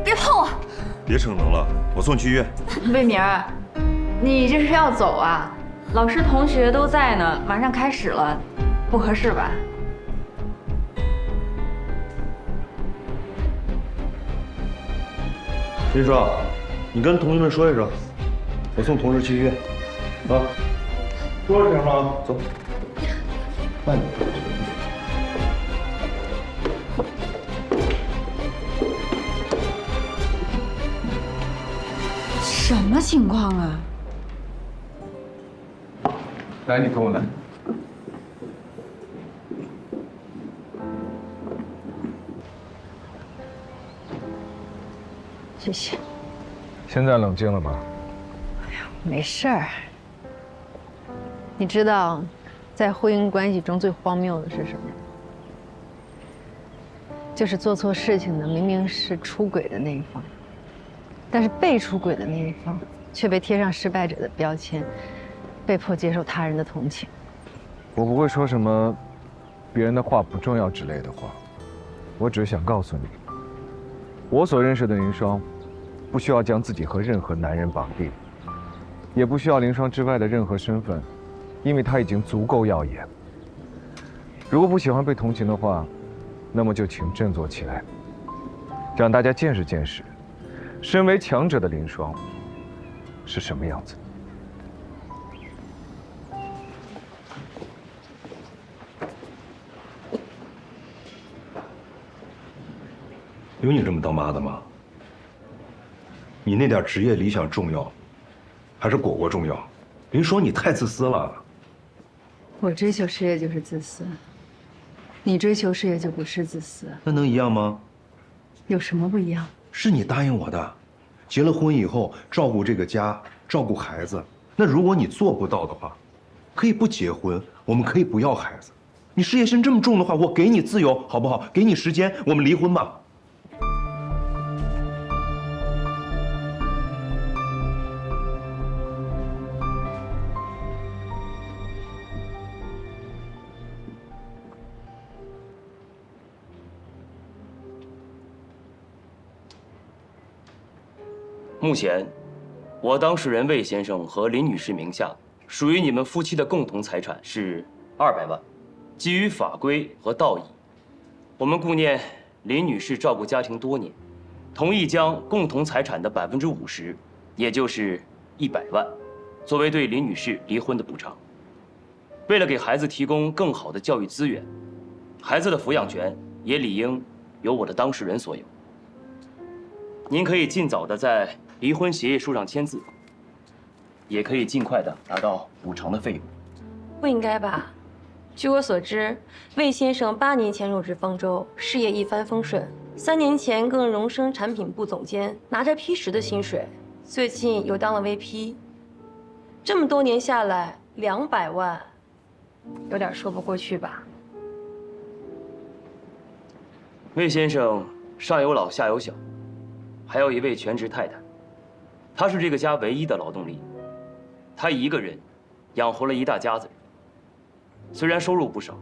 别碰我！别逞能了，我送你去医院。魏明儿，你这是要走啊？老师同学都在呢，马上开始了，不合适吧？林双，你跟同学们说一声，我送同事去医院。啊，说声啊，走。慢点。什么情况啊？来，你跟我来。谢谢。现在冷静了吗？没事儿。你知道，在婚姻关系中最荒谬的是什么？就是做错事情的明明是出轨的那一方，但是被出轨的那一方却被贴上失败者的标签，被迫接受他人的同情。我不会说什么别人的话不重要之类的话，我只是想告诉你，我所认识的林双，不需要将自己和任何男人绑定，也不需要林双之外的任何身份，因为他已经足够耀眼。如果不喜欢被同情的话，那么就请振作起来，让大家见识见识，身为强者的林双是什么样子。有你这么当妈的吗？你那点职业理想重要，还是果果重要？林双，你太自私了。我追求事业就是自私，你追求事业就不是自私。那能一样吗？有什么不一样？是你答应我的，结了婚以后照顾这个家，照顾孩子。那如果你做不到的话，可以不结婚，我们可以不要孩子，你事业心这么重的话，我给你自由好不好？给你时间，我们离婚吧。目前，我当事人魏先生和林女士名下属于你们夫妻的共同财产是200万。基于法规和道义，我们顾念林女士照顾家庭多年，同意将共同财产的50%，也就是100万，作为对林女士离婚的补偿。为了给孩子提供更好的教育资源，孩子的抚养权也理应由我的当事人所有。您可以尽早的在离婚协议书上签字，也可以尽快的拿到补偿的费用。不应该吧？据我所知，魏先生8年前入职方舟，事业一帆风顺，3年前更荣升产品部总监，拿着P10的薪水，最近又当了 VP。这么多年下来，200万，有点说不过去吧？魏先生上有老下有小，还有一位全职太太，他是这个家唯一的劳动力，他一个人养活了一大家子人。虽然收入不少，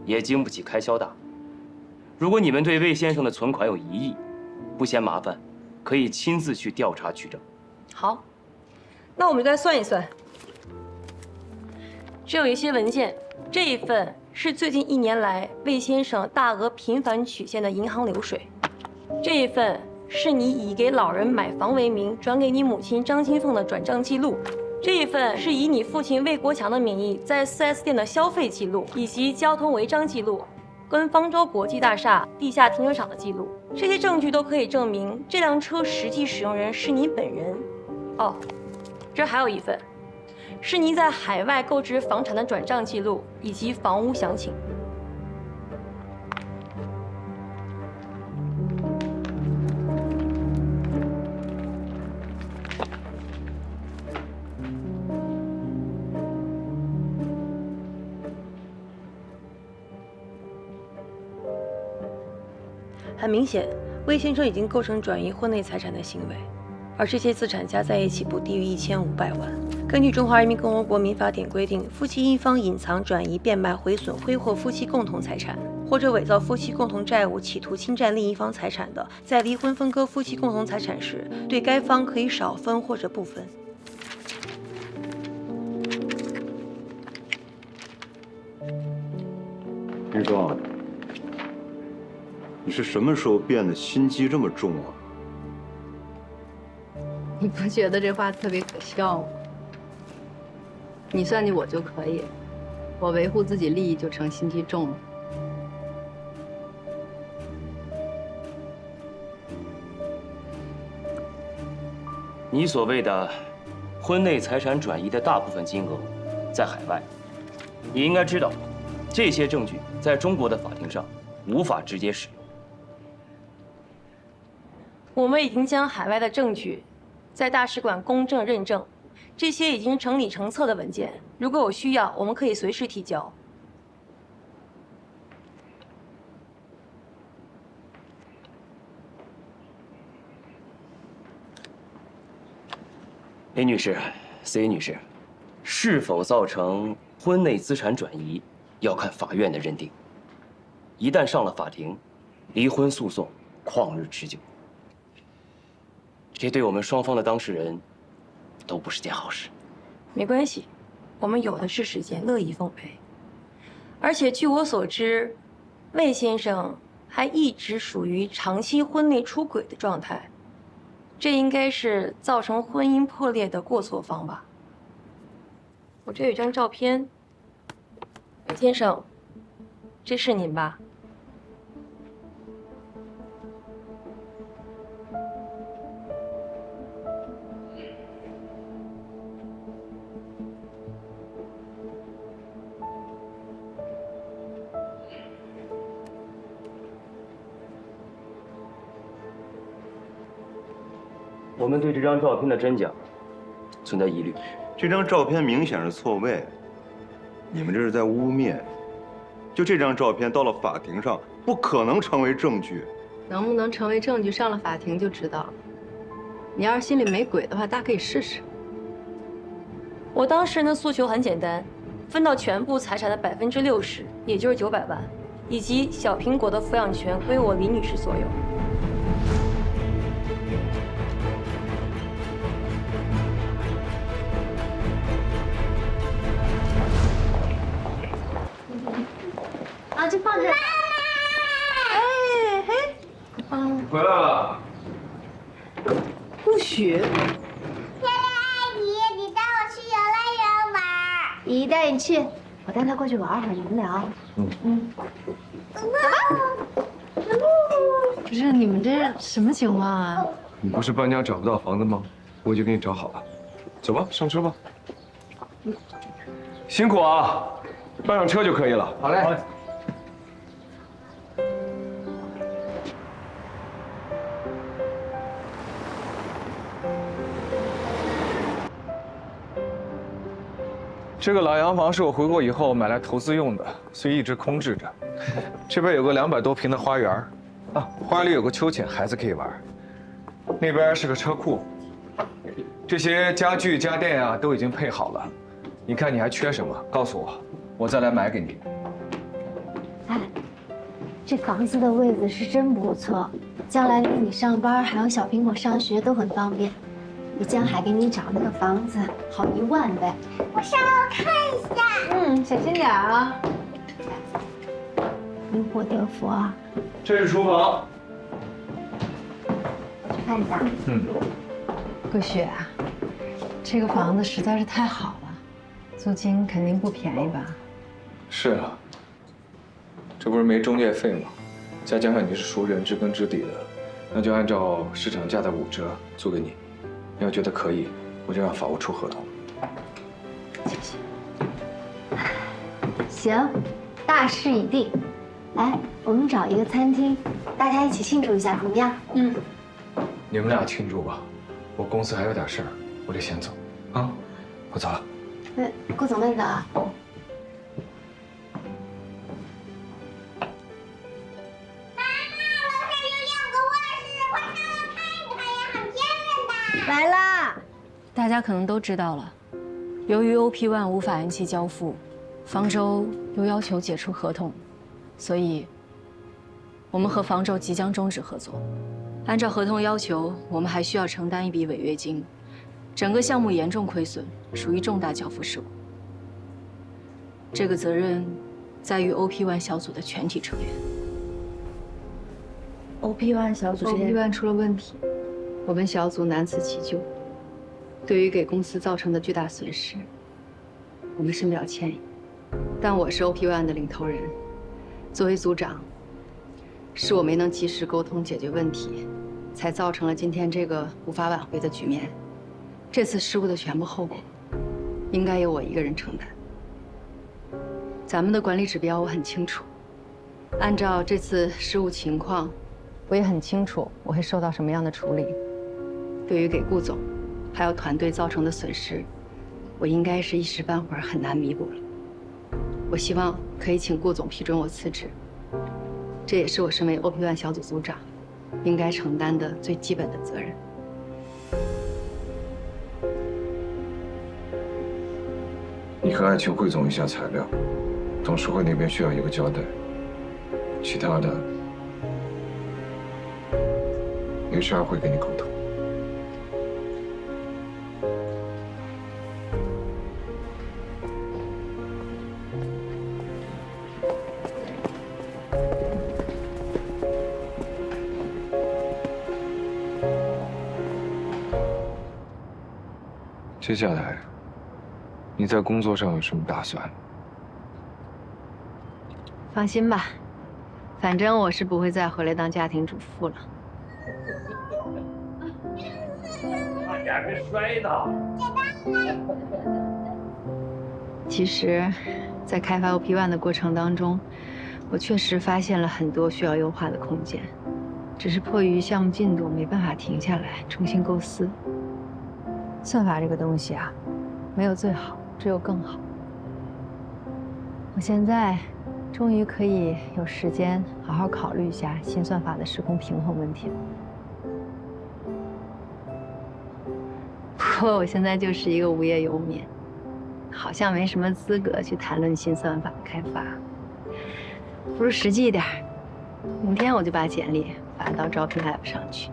也经不起开销大。如果你们对魏先生的存款有疑义，不嫌麻烦，可以亲自去调查取证。好，那我们再算一算。这有一些文件，这一份是最近1年来魏先生大额频繁取现的银行流水，这一份是你以给老人买房为名转给你母亲张金凤的转账记录。这一份是以你父亲魏国强的名义在4S店的消费记录，以及交通违章记录，跟方舟国际大厦地下停车场的记录。这些证据都可以证明这辆车实际使用人是你本人。哦，这还有一份，是您在海外购置房产的转账记录以及房屋详情。很明显，魏先生已经构成转移婚内财产的行为，而这些资产加在一起不低于1500万。根据《中华人民共和国民法典》规定，夫妻一方隐藏、转移、变卖、毁损、挥霍夫妻共同财产，或者伪造夫妻共同债务，企图侵占另一方财产的，在离婚分割夫妻共同财产时，对该方可以少分或者不分。林双，你是什么时候变得心机这么重啊？你不觉得这话特别可笑吗？你算计我就可以，我维护自己利益就成心机重了。你所谓的婚内财产转移的大部分金额在海外，你应该知道，这些证据在中国的法庭上无法直接使用。我们已经将海外的证据在大使馆公证认证，这些已经成理成册的文件，如果有需要，我们可以随时提交。林女士、C 女士，是否造成婚内资产转移，要看法院的认定。一旦上了法庭，离婚诉讼旷日持久，这对我们双方的当事人都不是件好事。没关系，我们有的是时间，乐意奉陪。而且据我所知，魏先生还一直属于长期婚内出轨的状态，这应该是造成婚姻破裂的过错方吧。我这有一张照片，魏先生，这是您吧？我们对这张照片的真假存在疑虑。这张照片明显是错位，你们这是在污蔑。就这张照片到了法庭上，不可能成为证据。能不能成为证据，上了法庭就知道了。你要是心里没鬼的话，大可以试试。我当事人的诉求很简单，分到全部财产的60%，也就是900万，以及小苹果的抚养权归我李女士所有。啊，就放这儿。哎嘿，你回来了。不许！漂亮阿姨，你带我去游乐园玩。姨带你去，我带她过去玩会儿，你们聊。不是你们这什么情况啊？你不是搬家找不到房子吗？我已经给你找好了。走吧，上车吧。辛苦啊，搬上车就可以了。好嘞。这个老洋房是我回国以后买来投资用的，所以一直空置着。这边有个200多平的花园，啊，花里有个秋千，孩子可以玩。那边是个车库，这些家具家电啊都已经配好了。你看你还缺什么？告诉我，我再来买给你。哎，这房子的位置是真不错，将来你上班还有小苹果上学都很方便。比江海给你找那个房子好1万倍。我上楼看一下。小心点啊。因祸得福啊。这是厨房。我去看一下。桂雪啊，这个房子实在是太好了，租金肯定不便宜吧？是啊，这不是没中介费吗？再加上你是熟人，知根知底的，那就按照市场价的5折租给你。你要觉得可以，我就让法务出合同。谢谢。行，大事已定。来，我们找一个餐厅，大家一起庆祝一下，怎么样？你们俩庆祝吧，我公司还有点事儿，我得先走。啊，我走了。顾总慢走啊。来啦！大家可能都知道了，由于 OP1 无法延期交付，方舟又要求解除合同，所以我们和方舟即将终止合作。按照合同要求，我们还需要承担一笔违约金，整个项目严重亏损，属于重大交付事故。这个责任在于 OP1 小组的全体成员。OP1 小组，OP1 出了问题。我们小组难辞其咎，对于给公司造成的巨大损失，我们深表歉意。但我是 OP1 的领头人，作为组长，是我没能及时沟通解决问题，才造成了今天这个无法挽回的局面。这次失误的全部后果，应该由我一个人承担。咱们的管理指标我很清楚，按照这次失误情况，我也很清楚我会受到什么样的处理。对于给顾总还有团队造成的损失，我应该是一时半会儿很难弥补了。我希望可以请顾总批准我辞职，这也是我身为 OP1 小组组长应该承担的最基本的责任。你和爱情汇总一下材料，董事会那边需要一个交代，其他的 HR 会跟你沟通。接下来，你在工作上有什么打算？放心吧，反正我是不会再回来当家庭主妇了。差点没摔倒。其实，在开发 OP1 的过程当中，我确实发现了很多需要优化的空间，只是迫于项目进度没办法停下来重新构思。算法这个东西啊，没有最好，只有更好。我现在终于可以有时间好好考虑一下新算法的时空平衡问题了。不过我现在就是一个无业游民，好像没什么资格去谈论新算法的开发。不如实际一点，明天我就把简历发到招聘 app 上去。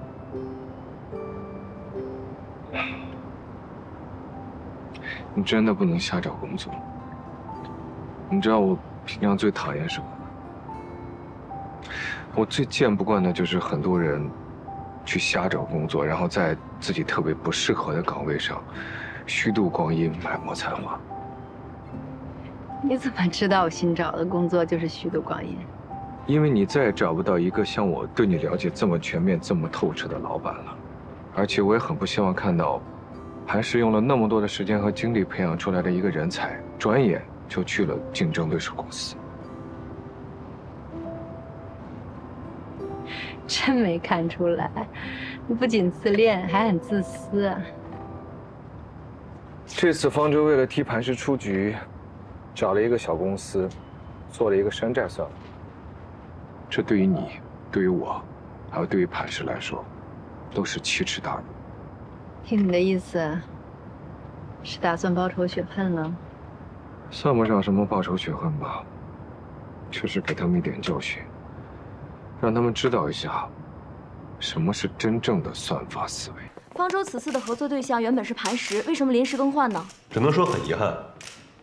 你真的不能瞎找工作。你知道我平常最讨厌什么吗？我最见不惯的就是很多人去瞎找工作，然后在自己特别不适合的岗位上虚度光阴、埋没才华。你怎么知道我新找的工作就是虚度光阴？因为你再也找不到一个像我对你了解这么全面、这么透彻的老板了。而且我也很不希望看到磐石用了那么多的时间和精力培养出来的一个人才，转眼就去了竞争对手公司。真没看出来，你不仅自恋，还很自私啊！这次方舟为了替磐石出局，找了一个小公司，做了一个山寨算法。这对于你、对于我，还有对于磐石来说，都是奇耻大辱。听你的意思，是打算报仇雪恨了？算不上什么报仇雪恨吧，就是给他们一点教训，让他们知道一下，什么是真正的算法思维。方舟此次的合作对象原本是磐石，为什么临时更换呢？只能说很遗憾，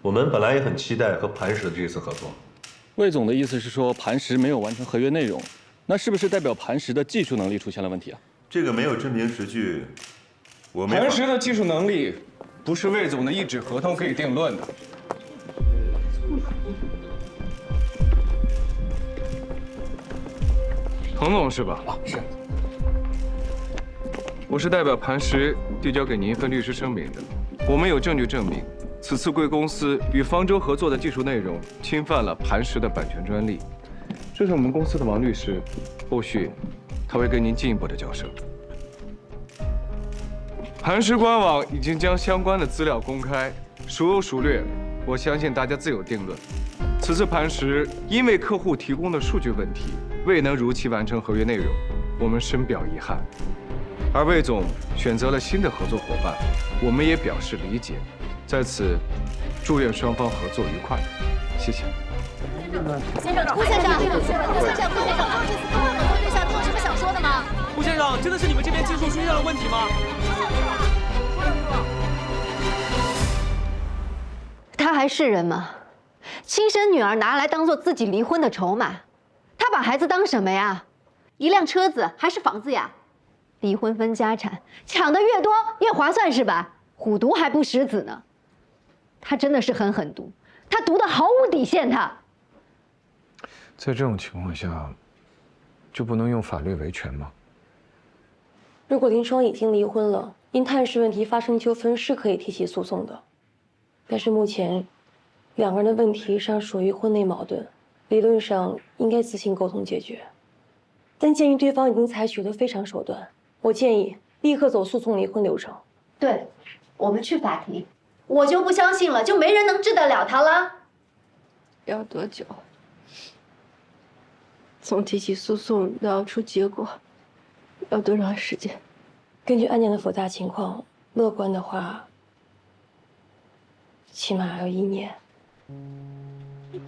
我们本来也很期待和磐石的这次合作。魏总的意思是说，磐石没有完成合约内容，那是不是代表磐石的技术能力出现了问题啊？这个没有真凭实据，我没法。磐石的技术能力不是魏总的一纸合同可以定论的。彭总是吧？啊，是。我是代表磐石递交给您一份律师声明的。我们有证据证明，此次贵公司与方舟合作的技术内容侵犯了磐石的版权专利。这是我们公司的王律师，后续他会跟您进一步的交涉。磐石官网已经将相关的资料公开，孰优孰劣，我相信大家自有定论。此次磐石因为客户提供的数据问题，未能如期完成合约内容，我们深表遗憾。而魏总选择了新的合作伙伴，我们也表示理解。在此，祝愿双方合作愉快。谢谢。先生，顾先生，顾先生，顾先生，这次更换合作对象，你有什么想说的吗？顾先生，真的是你们这边技术出现了问题吗？他还是人吗？亲生女儿拿来当做自己离婚的筹码，他把孩子当什么呀？一辆车子还是房子呀？离婚分家产，抢的越多越划算是吧？虎毒还不食子呢。他真的是狠毒，他毒得毫无底线。他在这种情况下，就不能用法律维权吗？如果林双已经离婚了，因探视问题发生纠纷是可以提起诉讼的。但是目前，两个人的问题上属于婚内矛盾，理论上应该自行沟通解决。但鉴于对方已经采取了非常手段，我建议立刻走诉讼离婚流程。对，我们去法庭。我就不相信了，就没人能治得了他了。要多久？从提起诉讼到要出结果，要多长时间？根据案件的复杂情况，乐观的话，起码要1年。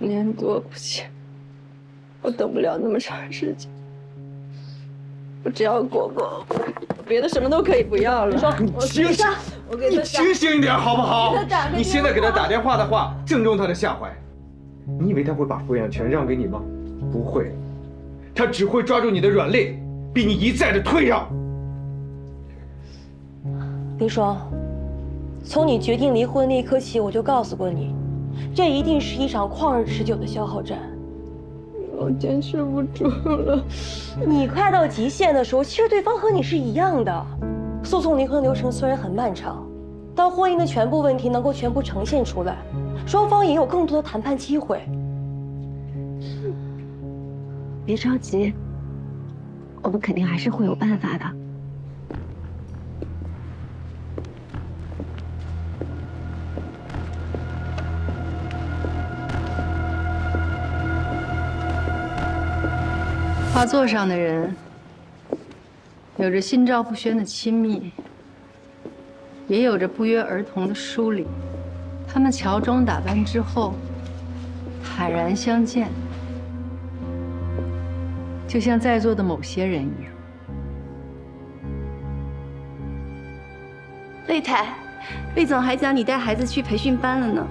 1年多不行，我等不了那么长时间。我只要果果，别的什么都可以不要了。你清醒，你清醒一点好不好？你现在给他打电话的话，正中他的下怀。你以为他会把抚养权让给你吗？不会，他只会抓住你的软肋，逼你一再的退让。林双，从你决定离婚那一刻起，我就告诉过你，这一定是一场旷日持久的消耗战。我坚持不住了。你快到极限的时候，其实对方和你是一样的。诉讼离婚流程虽然很漫长，当婚姻的全部问题能够全部呈现出来，双方也有更多的谈判机会。别着急，我们肯定还是会有办法的。画作上的人，有着心照不宣的亲密，也有着不约而同的疏离。他们乔装打扮之后，坦然相见，就像在座的某些人一样。魏太，魏总还讲你带孩子去培训班了呢。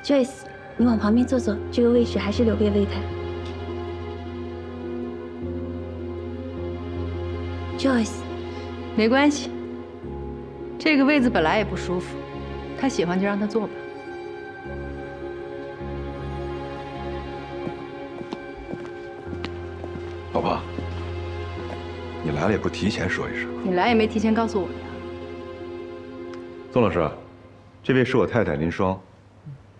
Joyce， 你往旁边坐坐，这个位置还是留给魏太。Joyce， 没关系，这个位子本来也不舒服，他喜欢就让他坐吧。老婆，你来了也不提前说一声。你来也没提前告诉我呀。宋老师，这位是我太太林双，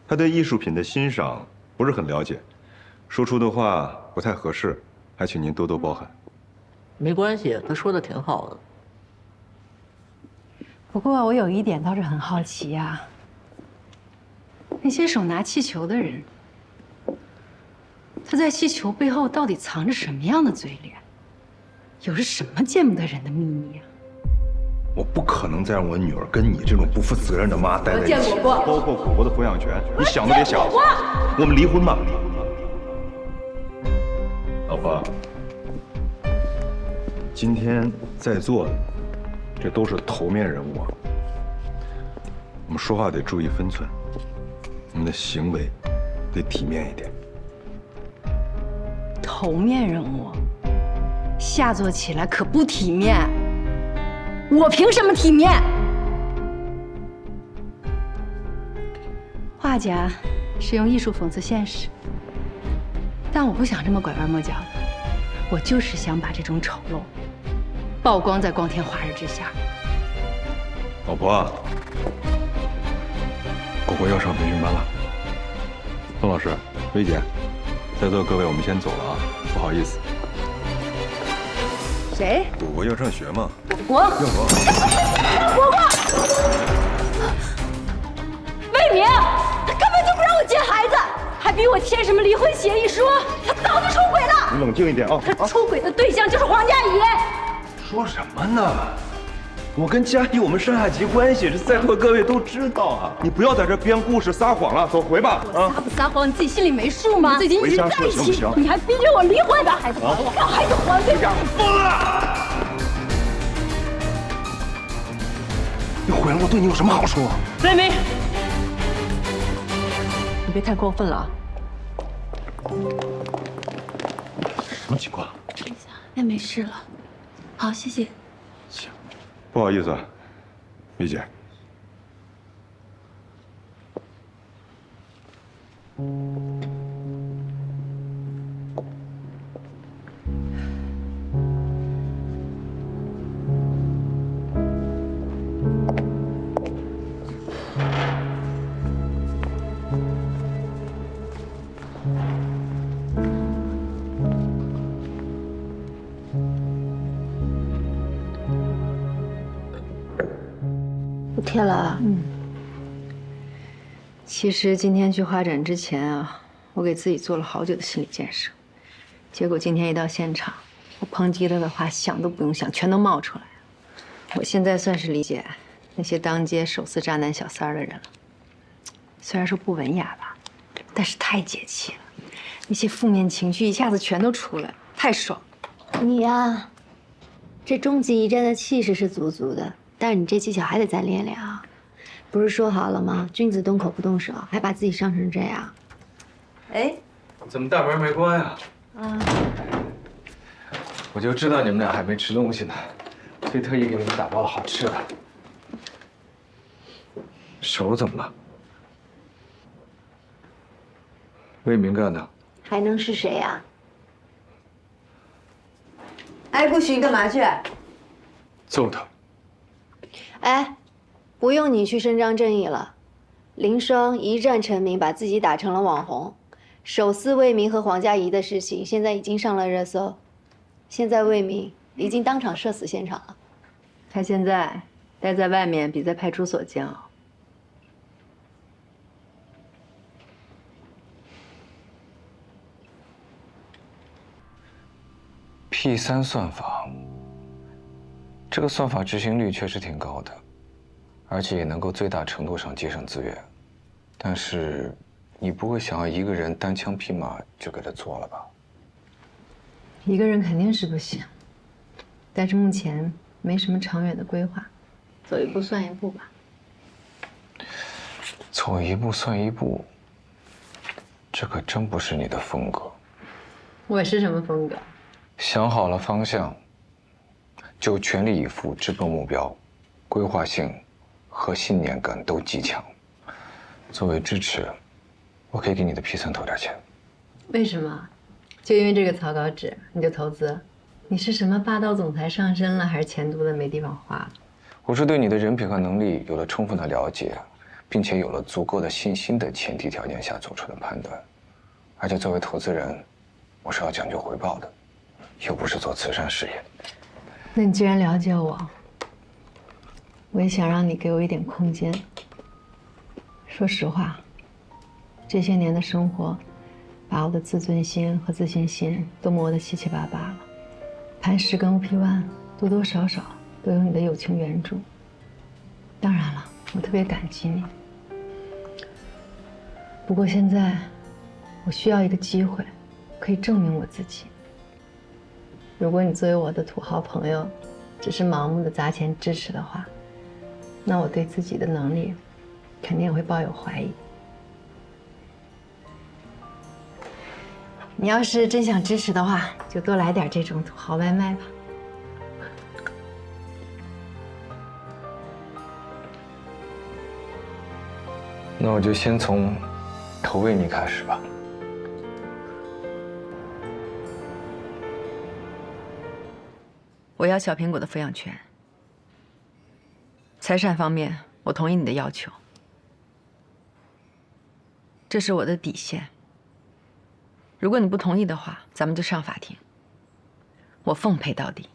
她对艺术品的欣赏不是很了解，说出的话不太合适，还请您多多包涵。没关系，他说的挺好的。不过我有一点倒是很好奇呀，那些手拿气球的人，他在气球背后到底藏着什么样的嘴脸？有着什么见不得人的秘密啊？我不可能再让我女儿跟你这种不负责任的妈待在一起，包括果果的抚养权，你想都别想。我们离婚吧。老婆，今天在座的这都是头面人物啊，我们说话得注意分寸，我们的行为得体面一点。头面人物，下作起来可不体面。我凭什么体面？画家是用艺术讽刺现实，但我不想这么拐弯抹角的，我就是想把这种丑陋曝光在光天化日之下。老婆，果果要上培训班了。宋老师、薇姐，在座各位，我们先走了啊，不好意思。谁？果果要上学嘛？我。果果，魏明，他根本就不让我见孩子，还逼我签什么离婚协议书，他早就出轨了。你冷静一点啊！他出轨的对象就是黄佳怡。说什么呢？我跟佳怡我们上下级关系，这在座各位都知道啊！你不要在这编故事撒谎了，走回吧！我撒不撒谎你自己心里没数吗？最近一直在一起，你还逼着我离婚，把孩子还我，让孩子还给我！疯了！你毁了我对你有什么好处？魏明，你别太过分了啊！什么情况？哎，没事了。好，谢谢。不好意思啊，薇姐。我贴了啊。其实今天去画展之前啊，我给自己做了好久的心理建设，结果今天一到现场，我抨击他的话想都不用想，全都冒出来了。我现在算是理解那些当街手撕渣男小三儿的人了。虽然说不文雅吧，但是太解气了，那些负面情绪一下子全都出来了，太爽了。你呀，这终极一战的气势是足足的，但是你这技巧还得再练练啊。不是说好了吗？君子动口不动手，还把自己伤成这样。哎，怎么大门没关呀？啊，我就知道你们俩还没吃东西呢，所以特意给你们打包了好吃的。手怎么了？魏明干的。还能是谁呀？哎，顾许，你干嘛去？揍他。哎，不用你去伸张正义了。林双一战成名，把自己打成了网红。手撕魏明和黄佳怡的事情，现在已经上了热搜。现在魏明已经当场社死现场了。他现在待在外面比在派出所煎熬。P3算法，这个算法执行率确实挺高的，而且也能够最大程度上节省资源。但是，你不会想要一个人单枪匹马就给他做了吧？一个人肯定是不行，但是目前没什么长远的规划，走一步算一步吧。走一步算一步，这可真不是你的风格。我是什么风格？想好了方向，就全力以赴直奔目标，规划性和信念感都极强。作为支持，我可以给你的P3投点钱。为什么？就因为这个草稿纸你就投资？你是什么霸道总裁上身了，还是钱多的没地方花了？我是对你的人品和能力有了充分的了解，并且有了足够的信心的前提条件下做出的判断。而且作为投资人，我是要讲究回报的，又不是做慈善事业。那你既然了解我，我也想让你给我一点空间。说实话，这些年的生活，把我的自尊心和自信心都磨得七七八八了。磐石跟OP1多多少少都有你的友情援助。当然了，我特别感激你。不过现在，我需要一个机会，可以证明我自己。如果你作为我的土豪朋友，只是盲目的砸钱支持的话，那我对自己的能力肯定也会抱有怀疑。你要是真想支持的话，就多来点这种土豪外卖吧。那我就先从投喂你开始吧。我要小苹果的抚养权。财产方面，我同意你的要求，这是我的底线。如果你不同意的话，咱们就上法庭，我奉陪到底。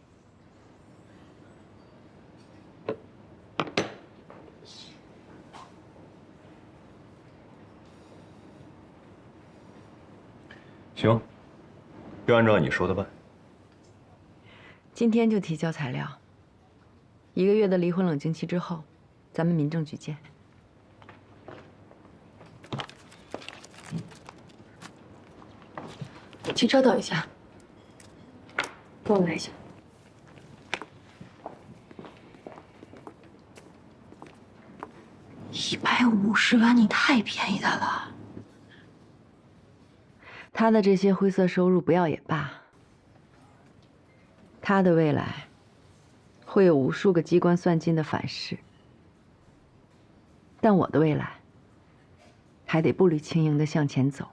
行，就按照你说的办。今天就提交材料，1个月的离婚冷静期之后，咱们民政局见。请稍等一下，跟我来一下。150万，你太便宜他了。他的这些灰色收入不要也罢。他的未来会有无数个机关算尽的反噬，但我的未来还得步履轻盈地向前走。